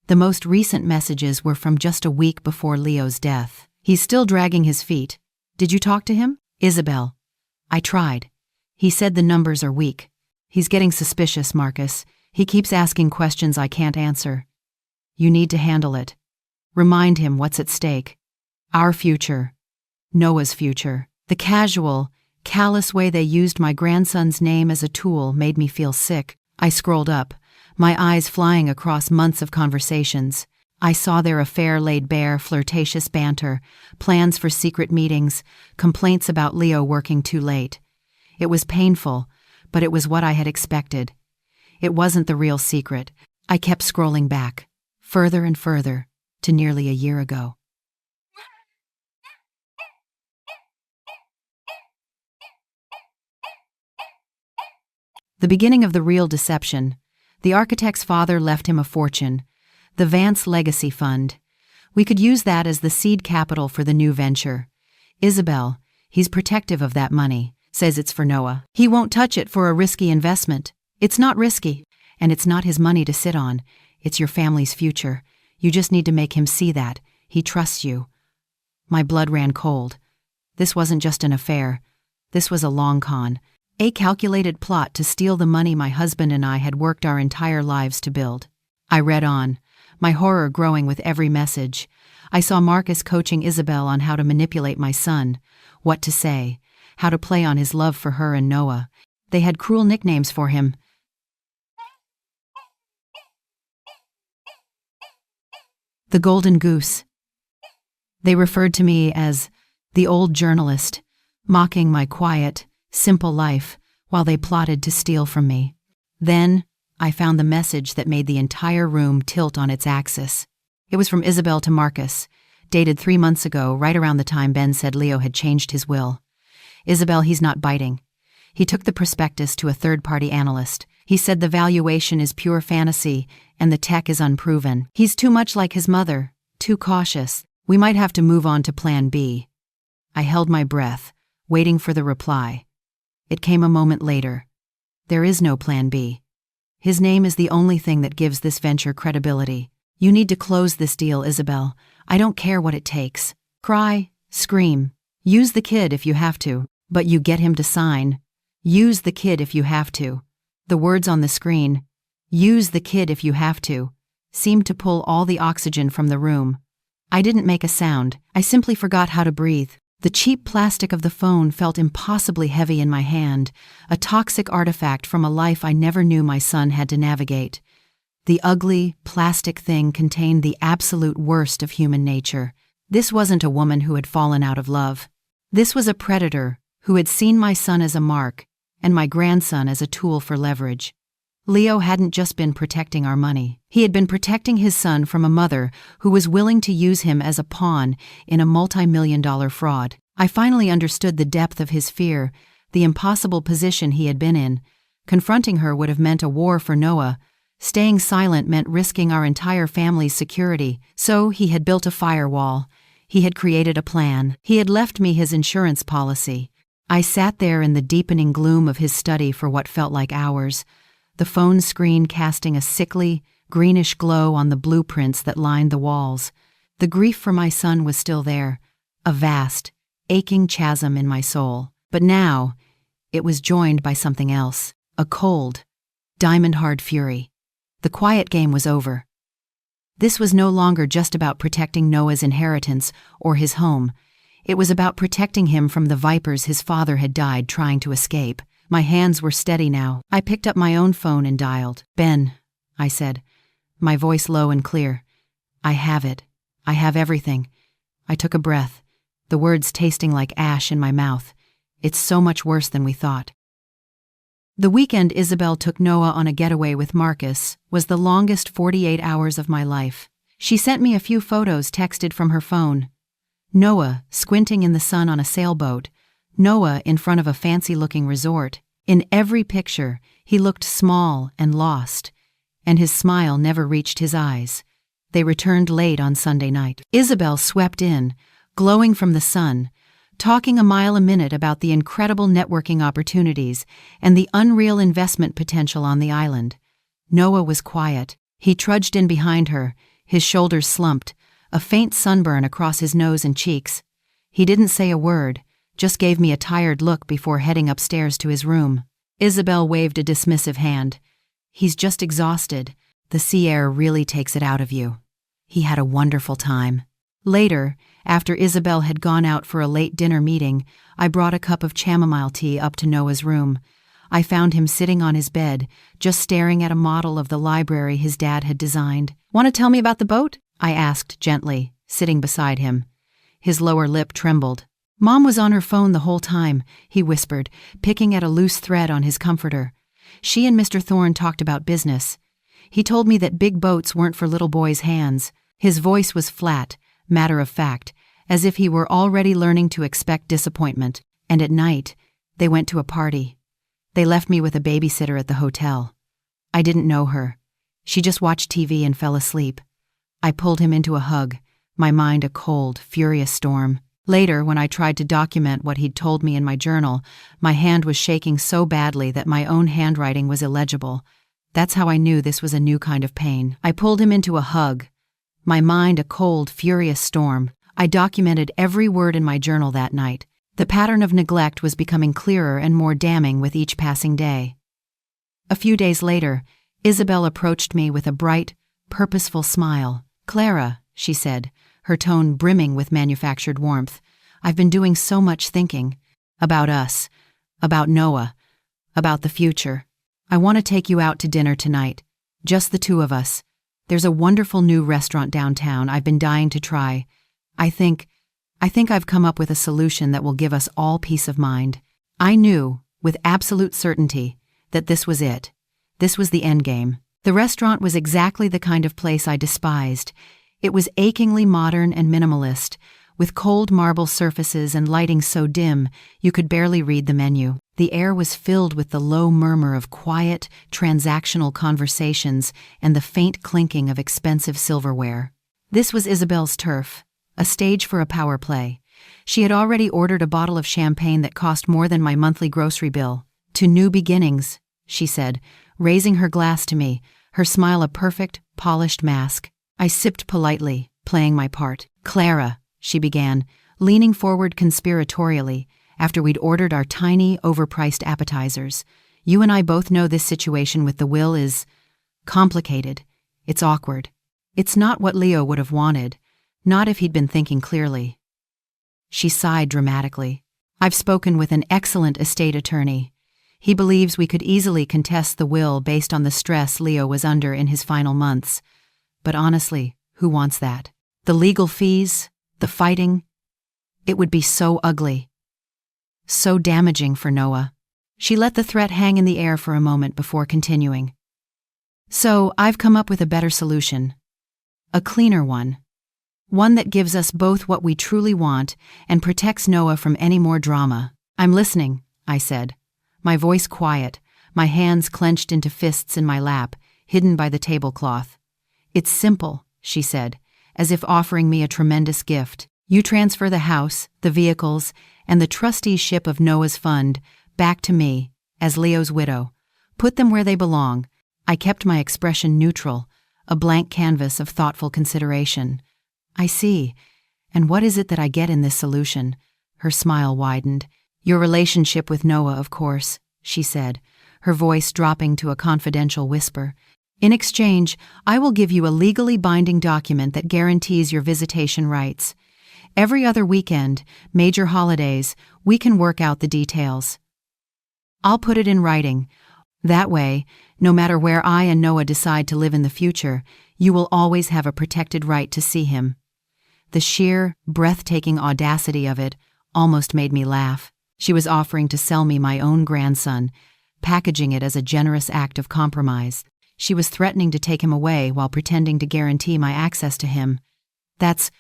The most recent messages were from just a week before Leo's death. He's still dragging his feet. Did you talk to him? Isabelle. I tried. He said the numbers are weak. He's getting suspicious, Marcus. He keeps asking questions I can't answer. You need to handle it. Remind him what's at stake. Our future. Noah's future. The casual, callous way they used my grandson's name as a tool made me feel sick. I scrolled up, my eyes flying across months of conversations. I saw their affair laid bare, flirtatious banter, plans for secret meetings, complaints about Leo working too late. It was painful, but it was what I had expected. It wasn't the real secret. I kept scrolling back, further and further, to nearly a year ago. The beginning of the real deception. The architect's father left him a fortune, the Vance Legacy Fund. We could use that as the seed capital for the new venture. Isabelle, he's protective of that money, says it's for Noah. He won't touch it for a risky investment. It's not risky, and it's not his money to sit on. It's your family's future. You just need to make him see that. He trusts you. My blood ran cold. This wasn't just an affair. This was a long con. A calculated plot to steal the money my husband and I had worked our entire lives to build. I read on, my horror growing with every message. I saw Marcus coaching Isabelle on how to manipulate my son, what to say, how to play on his love for her and Noah. They had cruel nicknames for him. The Golden Goose. They referred to me as the old journalist, mocking my quiet, simple life while they plotted to steal from me. Then, I found the message that made the entire room tilt on its axis. It was from Isabelle to Marcus, dated 3 months ago, right around the time Ben said Leo had changed his will. Isabelle, he's not biting. He took the prospectus to a third-party analyst. He said the valuation is pure fantasy and the tech is unproven. He's too much like his mother, too cautious. We might have to move on to Plan B. I held my breath, waiting for the reply. It came a moment later. There is no Plan B. His name is the only thing that gives this venture credibility. You need to close this deal, Isabelle. I don't care what it takes. Cry, scream. Use the kid if you have to, but you get him to sign. Use the kid if you have to. The words on the screen, use the kid if you have to, seemed to pull all the oxygen from the room. I didn't make a sound. I simply forgot how to breathe. The cheap plastic of the phone felt impossibly heavy in my hand, a toxic artifact from a life I never knew my son had to navigate. The ugly, plastic thing contained the absolute worst of human nature. This wasn't a woman who had fallen out of love. This was a predator who had seen my son as a mark and my grandson as a tool for leverage. Leo hadn't just been protecting our money. He had been protecting his son from a mother who was willing to use him as a pawn in a multi-million-dollar fraud. I finally understood the depth of his fear, the impossible position he had been in. Confronting her would have meant a war for Noah. Staying silent meant risking our entire family's security. So he had built a firewall. He had created a plan. He had left me his insurance policy. I sat there in the deepening gloom of his study for what felt like hours, the phone screen casting a sickly, greenish glow on the blueprints that lined the walls. The grief for my son was still there, a vast, aching chasm in my soul. But now, it was joined by something else, a cold, diamond-hard fury. The quiet game was over. This was no longer just about protecting Noah's inheritance or his home. It was about protecting him from the vipers his father had died trying to escape. My hands were steady now. I picked up my own phone and dialed. "Ben," I said, my voice low and clear. "I have it. I have everything." I took a breath, the words tasting like ash in my mouth. "It's so much worse than we thought." The weekend Isabelle took Noah on a getaway with Marcus was the longest 48 hours of my life. She sent me a few photos texted from her phone. Noah, squinting in the sun on a sailboat. Noah in front of a fancy-looking resort. In every picture, he looked small and lost, and his smile never reached his eyes. They returned late on Sunday night. Isabelle swept in, glowing from the sun, talking a mile a minute about the incredible networking opportunities and the unreal investment potential on the island. Noah was quiet. He trudged in behind her, his shoulders slumped, a faint sunburn across his nose and cheeks. He didn't say a word, just gave me a tired look before heading upstairs to his room. Isabelle waved a dismissive hand. He's just exhausted. The sea air really takes it out of you. He had a wonderful time. Later, after Isabelle had gone out for a late dinner meeting, I brought a cup of chamomile tea up to Noah's room. I found him sitting on his bed, just staring at a model of the library his dad had designed. "Want to tell me about the boat?" I asked gently, sitting beside him. His lower lip trembled. "Mom was on her phone the whole time," he whispered, picking at a loose thread on his comforter. "She and Mr. Thorne talked about business. He told me that big boats weren't for little boys' hands." His voice was flat, matter of fact, as if he were already learning to expect disappointment. And at night, they went to a party. They left me with a babysitter at the hotel. I didn't know her. She just watched TV and fell asleep. I pulled him into a hug, my mind a cold, furious storm. Later, when I tried to document what he'd told me in my journal, my hand was shaking so badly that my own handwriting was illegible. That's how I knew this was a new kind of pain. I pulled him into a hug, my mind a cold, furious storm. I documented every word in my journal that night. The pattern of neglect was becoming clearer and more damning with each passing day. A few days later, Isabelle approached me with a bright, purposeful smile. "Clara," she said, her tone brimming with manufactured warmth, "I've been doing so much thinking. About us, about Noah, about the future. I want to take you out to dinner tonight, just the two of us. There's a wonderful new restaurant downtown I've been dying to try. I think I've come up with a solution that will give us all peace of mind." I knew, with absolute certainty, that this was it. This was the endgame. The restaurant was exactly the kind of place I despised. It was achingly modern and minimalist, with cold marble surfaces and lighting so dim you could barely read the menu. The air was filled with the low murmur of quiet, transactional conversations and the faint clinking of expensive silverware. This was Isabelle's turf, a stage for a power play. She had already ordered a bottle of champagne that cost more than my monthly grocery bill. "To new beginnings," she said, raising her glass to me, her smile a perfect, polished mask. I sipped politely, playing my part. "Clara," she began, leaning forward conspiratorially, after we'd ordered our tiny, overpriced appetizers. "You and I both know this situation with the will is complicated. It's awkward. It's not what Leo would have wanted, not if he'd been thinking clearly." She sighed dramatically. "I've spoken with an excellent estate attorney. He believes we could easily contest the will based on the stress Leo was under in his final months. But honestly, who wants that? The legal fees, the fighting, it would be so ugly. So damaging for Noah." She let the threat hang in the air for a moment before continuing. "So I've come up with a better solution. A cleaner one. One that gives us both what we truly want and protects Noah from any more drama." "I'm listening," I said, my voice quiet, my hands clenched into fists in my lap, hidden by the tablecloth. "It's simple," she said, as if offering me a tremendous gift. "You transfer the house, the vehicles, and the trusteeship of Noah's fund back to me, as Leo's widow. Put them where they belong." I kept my expression neutral, a blank canvas of thoughtful consideration. "I see. And what is it that I get in this solution?" Her smile widened. "Your relationship with Noah, of course," she said, her voice dropping to a confidential whisper. "In exchange, I will give you a legally binding document that guarantees your visitation rights. Every other weekend, major holidays, we can work out the details. I'll put it in writing. That way, no matter where I and Noah decide to live in the future, you will always have a protected right to see him." The sheer, breathtaking audacity of it almost made me laugh. She was offering to sell me my own grandson, packaging it as a generous act of compromise. She was threatening to take him away while pretending to guarantee my access to him. That's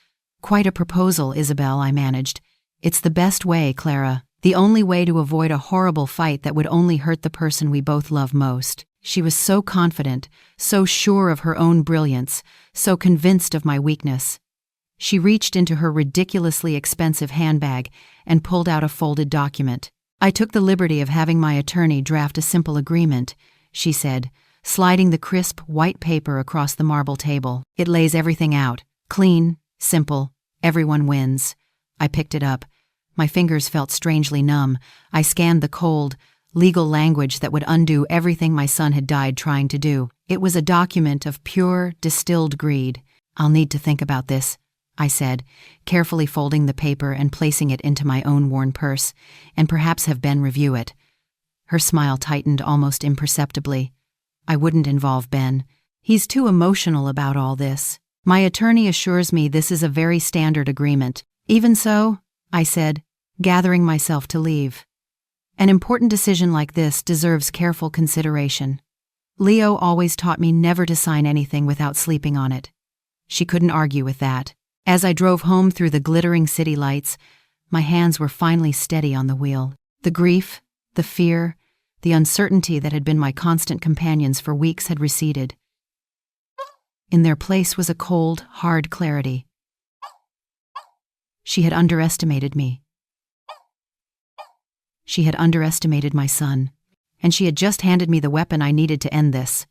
quite a proposal, Isabelle, I managed. It's the best way, Clara. The only way to avoid a horrible fight that would only hurt the person we both love most. She was so confident, so sure of her own brilliance, so convinced of my weakness. She reached into her ridiculously expensive handbag and pulled out a folded document. I took the liberty of having my attorney draft a simple agreement, she said, sliding the crisp, white paper across the marble table. It lays everything out. Clean, simple, everyone wins. I picked it up. My fingers felt strangely numb. I scanned the cold, legal language that would undo everything my son had died trying to do. It was a document of pure, distilled greed. I'll need to think about this, I said, carefully folding the paper and placing it into my own worn purse, and perhaps have Ben review it. Her smile tightened almost imperceptibly. I wouldn't involve Ben. He's too emotional about all this. My attorney assures me this is a very standard agreement. Even so, I said, gathering myself to leave. An important decision like this deserves careful consideration. Leo always taught me never to sign anything without sleeping on it. She couldn't argue with that. As I drove home through the glittering city lights, my hands were finally steady on the wheel. The grief, the fear, the uncertainty that had been my constant companions for weeks had receded. In their place was a cold, hard clarity. She had underestimated me. She had underestimated my son, and she had just handed me the weapon I needed to end this.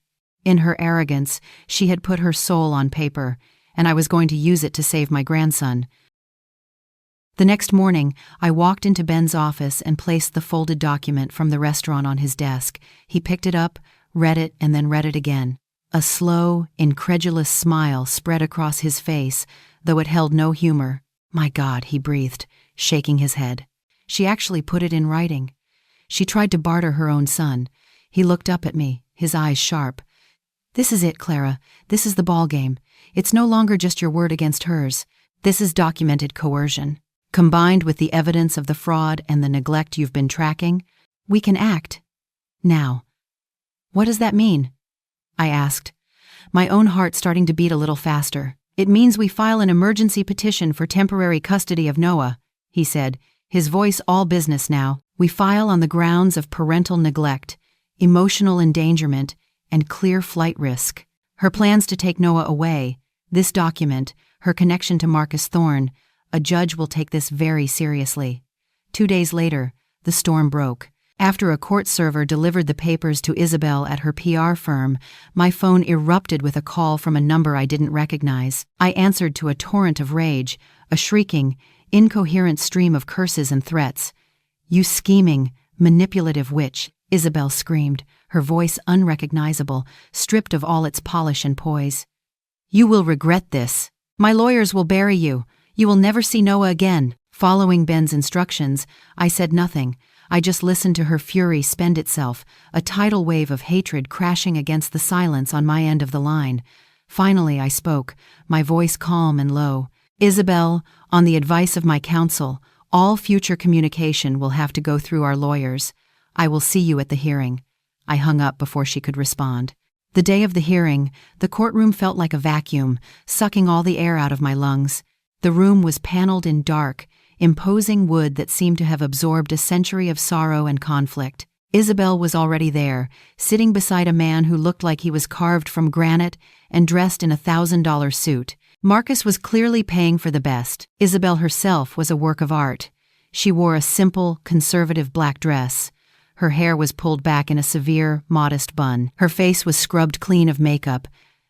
In her arrogance, she had put her soul on paper, and I was going to use it to save my grandson. The next morning, I walked into Ben's office and placed the folded document from the restaurant on his desk. He picked it up, read it, and then read it again. A slow, incredulous smile spread across his face, though it held no humor. My God, he breathed, shaking his head. She actually put it in writing. She tried to barter her own son. He looked up at me, his eyes sharp. This is it, Clara. This is the ball game. It's no longer just your word against hers. This is documented coercion. Combined with the evidence of the fraud and the neglect you've been tracking, we can act. Now. What does that mean? I asked, my own heart starting to beat a little faster. It means we file an emergency petition for temporary custody of Noah, he said, his voice all business now. We file on the grounds of parental neglect, emotional endangerment, and clear flight risk. Her plans to take Noah away, this document, her connection to Marcus Thorne, a judge will take this very seriously. 2 days later, the storm broke. After a court server delivered the papers to Isabelle at her PR firm, my phone erupted with a call from a number I didn't recognize. I answered to a torrent of rage, a shrieking, incoherent stream of curses and threats. "You scheming, manipulative witch," Isabelle screamed, her voice unrecognizable, stripped of all its polish and poise. "You will regret this. My lawyers will bury you. You will never see Noah again." Following Ben's instructions, I said nothing. I just listened to her fury spend itself, a tidal wave of hatred crashing against the silence on my end of the line. Finally, I spoke, my voice calm and low. "Isabelle, on the advice of my counsel, all future communication will have to go through our lawyers. I will see you at the hearing." I hung up before she could respond. The day of the hearing, the courtroom felt like a vacuum, sucking all the air out of my lungs. The room was paneled in dark, imposing wood that seemed to have absorbed a century of sorrow and conflict. Isabelle was already there, sitting beside a man who looked like he was carved from granite and dressed in a $1,000 suit. Marcus was clearly paying for the best. Isabelle herself was a work of art. She wore a simple, conservative black dress. Her hair was pulled back in a severe, modest bun. Her face was scrubbed clean of makeup,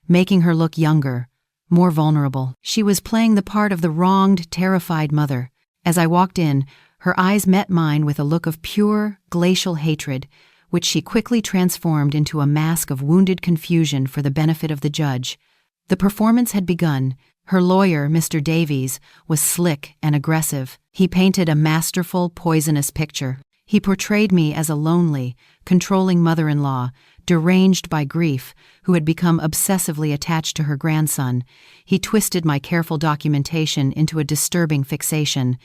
making her look younger, more vulnerable. She was playing the part of the wronged, terrified mother. As I walked in, her eyes met mine with a look of pure, glacial hatred, which she quickly transformed into a mask of wounded confusion for the benefit of the judge. The performance had begun. Her lawyer, Mr. Davies, was slick and aggressive. He painted a masterful, poisonous picture. He portrayed me as a lonely, controlling mother-in-law, deranged by grief, who had become obsessively attached to her grandson. He twisted my careful documentation into a disturbing fixation.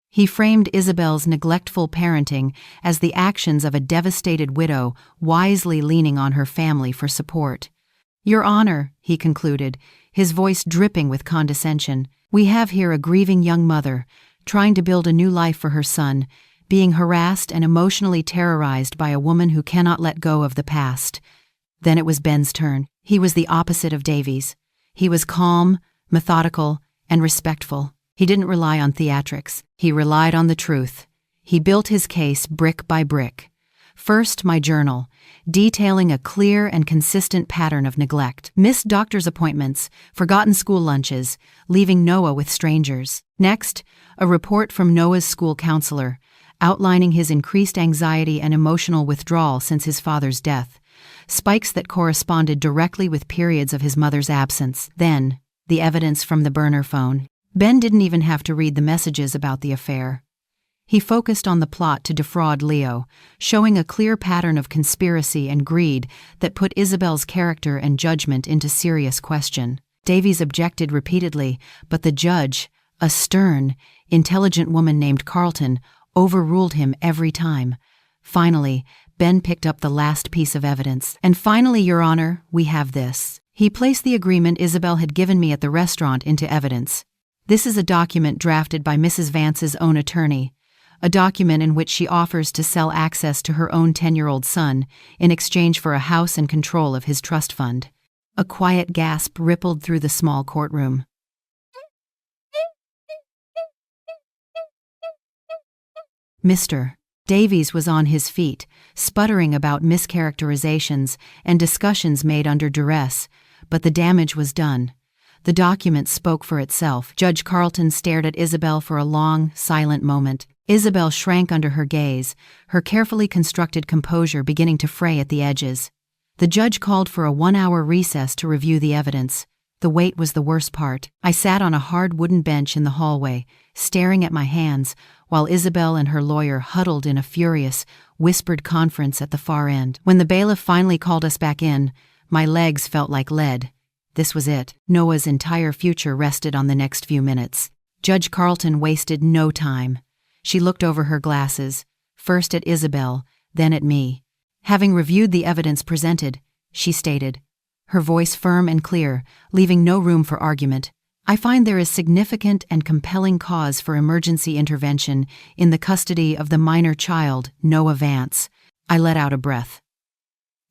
He framed Isabelle's neglectful parenting as the actions of a devastated widow wisely leaning on her family for support. Your Honor, he concluded, his voice dripping with condescension, we have here a grieving young mother, trying to build a new life for her son, being harassed and emotionally terrorized by a woman who cannot let go of the past. Then it was Ben's turn. He was the opposite of Davies. He was calm, methodical, and respectful. He didn't rely on theatrics. He relied on the truth. He built his case brick by brick. First, my journal, detailing a clear and consistent pattern of neglect. Missed doctor's appointments, forgotten school lunches, leaving Noah with strangers. Next, a report from Noah's school counselor, outlining his increased anxiety and emotional withdrawal since his father's death, spikes that corresponded directly with periods of his mother's absence. Then, the evidence from the burner phone. Ben didn't even have to read the messages about the affair. He focused on the plot to defraud Leo, showing a clear pattern of conspiracy and greed that put Isabelle's character and judgment into serious question. Davies objected repeatedly, but the judge, a stern, intelligent woman named Carlton, overruled him every time. Finally, Ben picked up the last piece of evidence. And finally, Your Honor, we have this. He placed the agreement Isabelle had given me at the restaurant into evidence. This is a document drafted by Mrs. Vance's own attorney, a document in which she offers to sell access to her own 10-year-old son in exchange for a house and control of his trust fund. A quiet gasp rippled through the small courtroom. Mr. Davies was on his feet, sputtering about mischaracterizations and discussions made under duress, but the damage was done. The document spoke for itself. Judge Carlton stared at Isabelle for a long, silent moment. Isabelle shrank under her gaze, her carefully constructed composure beginning to fray at the edges. The judge called for a 1-hour recess to review the evidence. The wait was the worst part. I sat on a hard wooden bench in the hallway, staring at my hands, while Isabelle and her lawyer huddled in a furious, whispered conference at the far end. When the bailiff finally called us back in, my legs felt like lead. This was it. Noah's entire future rested on the next few minutes. Judge Carlton wasted no time. She looked over her glasses, first at Isabelle, then at me. Having reviewed the evidence presented, she stated, her voice firm and clear, leaving no room for argument, I find there is significant and compelling cause for emergency intervention in the custody of the minor child, Noah Vance. I let out a breath.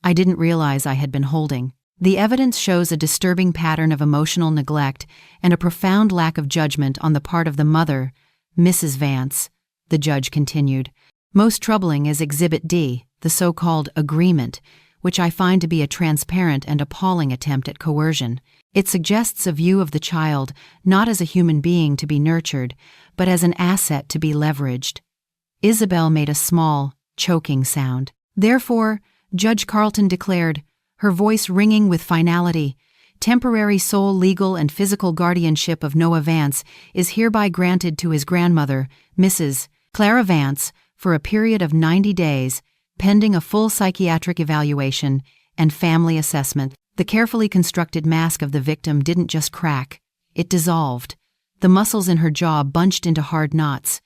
I didn't realize I had been holding. The evidence shows a disturbing pattern of emotional neglect and a profound lack of judgment on the part of the mother, Mrs. Vance, the judge continued. Most troubling is Exhibit D, the so-called agreement, which I find to be a transparent and appalling attempt at coercion. It suggests a view of the child not as a human being to be nurtured, but as an asset to be leveraged. Isabelle made a small, choking sound. Therefore, Judge Carlton declared, her voice ringing with finality, temporary sole legal and physical guardianship of Noah Vance is hereby granted to his grandmother, Mrs. Clara Vance, for a period of 90 days, pending a full psychiatric evaluation and family assessment. The carefully constructed mask of the victim didn't just crack, it dissolved. The muscles in her jaw bunched into hard knots.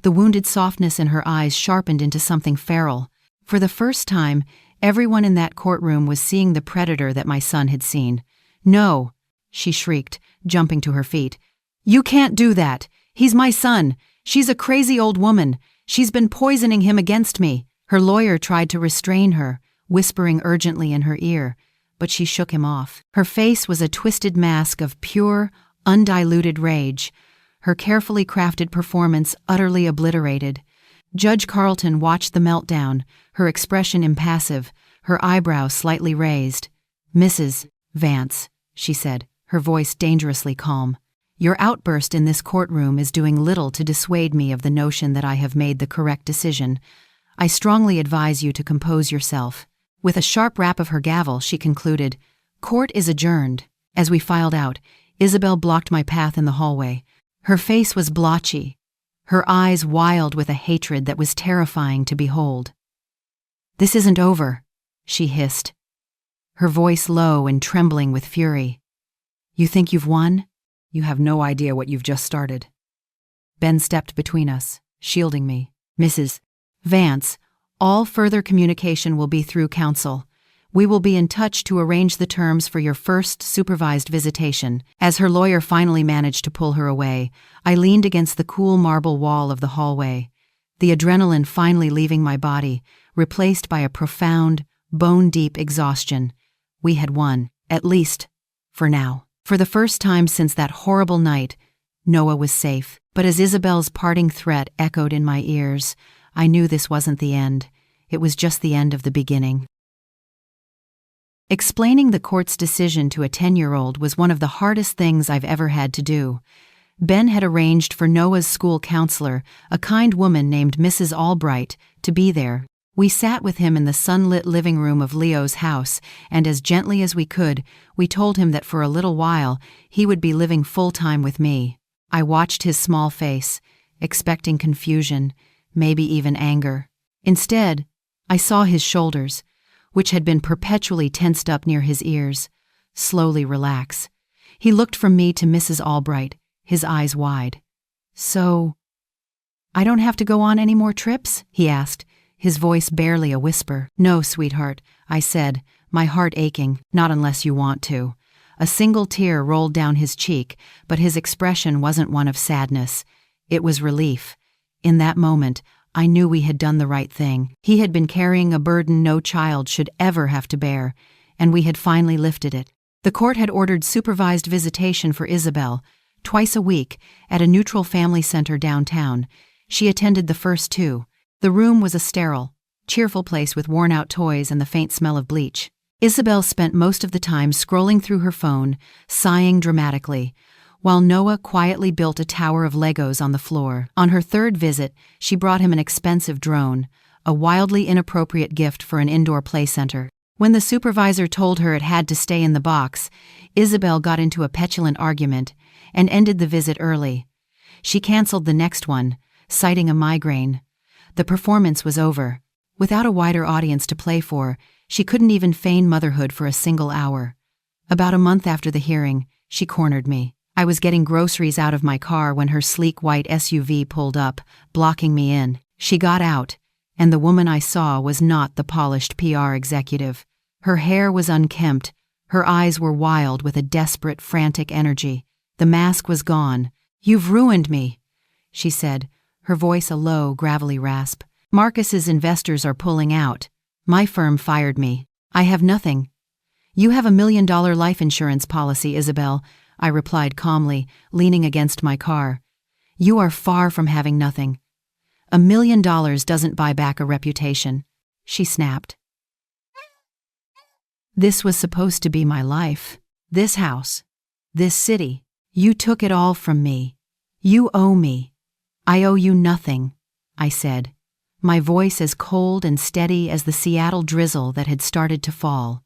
The wounded softness in her eyes sharpened into something feral. For the first time, everyone in that courtroom was seeing the predator that my son had seen. No, she shrieked, jumping to her feet. You can't do that. He's my son. She's a crazy old woman. She's been poisoning him against me. Her lawyer tried to restrain her, whispering urgently in her ear, but she shook him off. Her face was a twisted mask of pure, undiluted rage, her carefully crafted performance utterly obliterated. Judge Carlton watched the meltdown, her expression impassive, her eyebrows slightly raised. Mrs. Vance, she said, her voice dangerously calm, your outburst in this courtroom is doing little to dissuade me of the notion that I have made the correct decision. I strongly advise you to compose yourself. With a sharp rap of her gavel, she concluded, Court is adjourned. As we filed out, Isabelle blocked my path in the hallway. Her face was blotchy, her eyes wild with a hatred that was terrifying to behold. This isn't over, she hissed, her voice low and trembling with fury. You think you've won? You have no idea what you've just started. Ben stepped between us, shielding me. Mrs. Vance, all further communication will be through counsel. We will be in touch to arrange the terms for your first supervised visitation." As her lawyer finally managed to pull her away, I leaned against the cool marble wall of the hallway, the adrenaline finally leaving my body, replaced by a profound, bone-deep exhaustion. We had won, at least, for now. For the first time since that horrible night, Noah was safe. But as Isabelle's parting threat echoed in my ears, I knew this wasn't the end. It was just the end of the beginning. Explaining the court's decision to a 10-year-old was one of the hardest things I've ever had to do. Ben had arranged for Noah's school counselor, a kind woman named Mrs. Albright, to be there. We sat with him in the sunlit living room of Leo's house, and as gently as we could, we told him that for a little while he would be living full-time with me. I watched his small face, expecting confusion, maybe even anger. Instead, I saw his shoulders, which had been perpetually tensed up near his ears, slowly relax. He looked from me to Mrs. Albright, his eyes wide. "So, I don't have to go on any more trips?" he asked, his voice barely a whisper. "No, sweetheart," I said, my heart aching. "Not unless you want to." A single tear rolled down his cheek, but his expression wasn't one of sadness. It was relief. In that moment, I knew we had done the right thing. He had been carrying a burden no child should ever have to bear, and we had finally lifted it. The court had ordered supervised visitation for Isabelle, twice a week, at a neutral family center downtown. She attended the first two. The room was a sterile, cheerful place with worn-out toys and the faint smell of bleach. Isabelle spent most of the time scrolling through her phone, sighing dramatically, while Noah quietly built a tower of Legos on the floor. On her third visit, she brought him an expensive drone, a wildly inappropriate gift for an indoor play center. When the supervisor told her it had to stay in the box, Isabelle got into a petulant argument and ended the visit early. She canceled the next one, citing a migraine. The performance was over. Without a wider audience to play for, she couldn't even feign motherhood for a single hour. About a month after the hearing, she cornered me. I was getting groceries out of my car when her sleek white SUV pulled up, blocking me in. She got out, and the woman I saw was not the polished PR executive. Her hair was unkempt, her eyes were wild with a desperate, frantic energy. The mask was gone. "You've ruined me," she said, her voice a low, gravelly rasp. "Marcus's investors are pulling out. My firm fired me. I have nothing." "You have $1 million life insurance policy, Isabelle," I replied calmly, leaning against my car. "You are far from having nothing. $1 million doesn't buy back a reputation," she snapped. "This was supposed to be my life. This house. This city. You took it all from me. You owe me." "I owe you nothing," I said, my voice as cold and steady as the Seattle drizzle that had started to fall.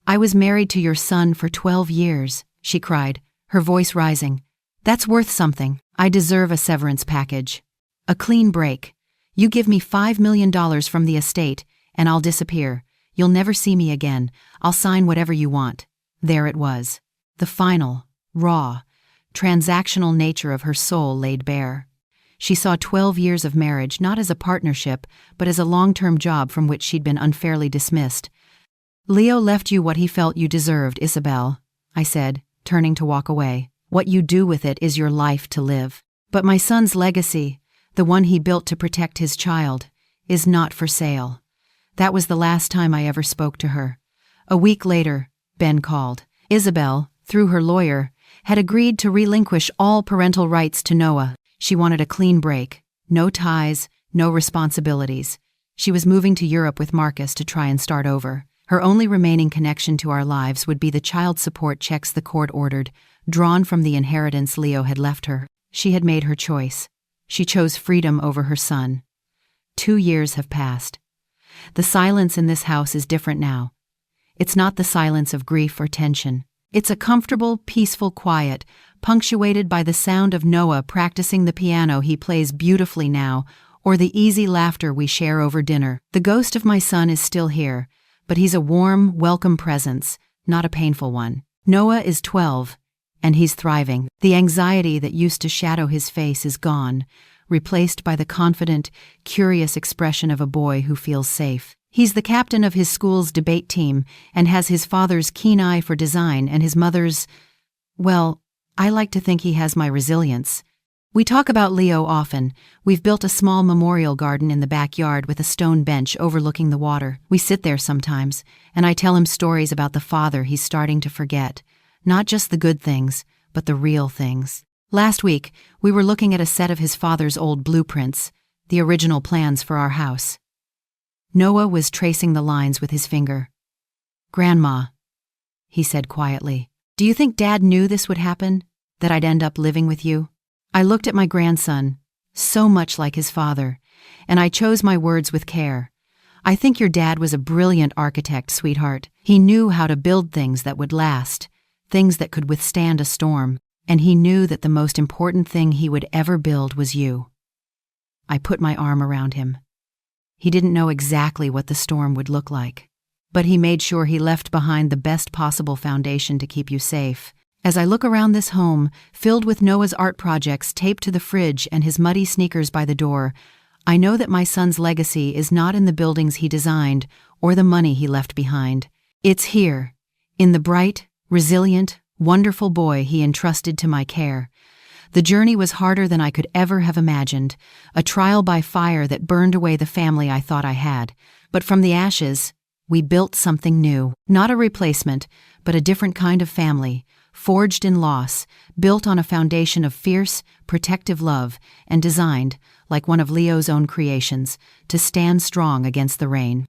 "I was married to your son for 12 years, she cried, her voice rising. "That's worth something. I deserve a severance package. A clean break. You give me $5 million from the estate, and I'll disappear. You'll never see me again. I'll sign whatever you want." There it was. The final, raw, transactional nature of her soul laid bare. She saw 12 years of marriage not as a partnership, but as a long-term job from which she'd been unfairly dismissed. "Leo left you what he felt you deserved, Isabelle," I said, turning to walk away. "What you do with it is your life to live. But my son's legacy, the one he built to protect his child, is not for sale." That was the last time I ever spoke to her. A week later, Ben called. Isabelle, through her lawyer, had agreed to relinquish all parental rights to Noah. She wanted a clean break. No ties, no responsibilities. She was moving to Europe with Marcus to try and start over. Her only remaining connection to our lives would be the child support checks the court ordered, drawn from the inheritance Leo had left her. She had made her choice. She chose freedom over her son. 2 years have passed. The silence in this house is different now. It's not the silence of grief or tension. It's a comfortable, peaceful quiet, punctuated by the sound of Noah practicing the piano he plays beautifully now, or the easy laughter we share over dinner. The ghost of my son is still here, but he's a warm, welcome presence, not a painful one. Noah is 12, and he's thriving. The anxiety that used to shadow his face is gone, replaced by the confident, curious expression of a boy who feels safe. He's the captain of his school's debate team and has his father's keen eye for design and his mother's, well, I like to think he has my resilience. We talk about Leo often. We've built a small memorial garden in the backyard with a stone bench overlooking the water. We sit there sometimes, and I tell him stories about the father he's starting to forget. Not just the good things, but the real things. Last week, we were looking at a set of his father's old blueprints, the original plans for our house. Noah was tracing the lines with his finger. "Grandma," he said quietly, "do you think Dad knew this would happen, that I'd end up living with you?" I looked at my grandson, so much like his father, and I chose my words with care. "I think your dad was a brilliant architect, sweetheart. He knew how to build things that would last, things that could withstand a storm, and he knew that the most important thing he would ever build was you." I put my arm around him. He didn't know exactly what the storm would look like, but he made sure he left behind the best possible foundation to keep you safe. As I look around this home, filled with Noah's art projects taped to the fridge and his muddy sneakers by the door, I know that my son's legacy is not in the buildings he designed or the money he left behind. It's here, in the bright, resilient, wonderful boy he entrusted to my care. The journey was harder than I could ever have imagined, a trial by fire that burned away the family I thought I had. But from the ashes, we built something new, not a replacement, but a different kind of family, forged in loss, built on a foundation of fierce, protective love, and designed, like one of Leo's own creations, to stand strong against the rain.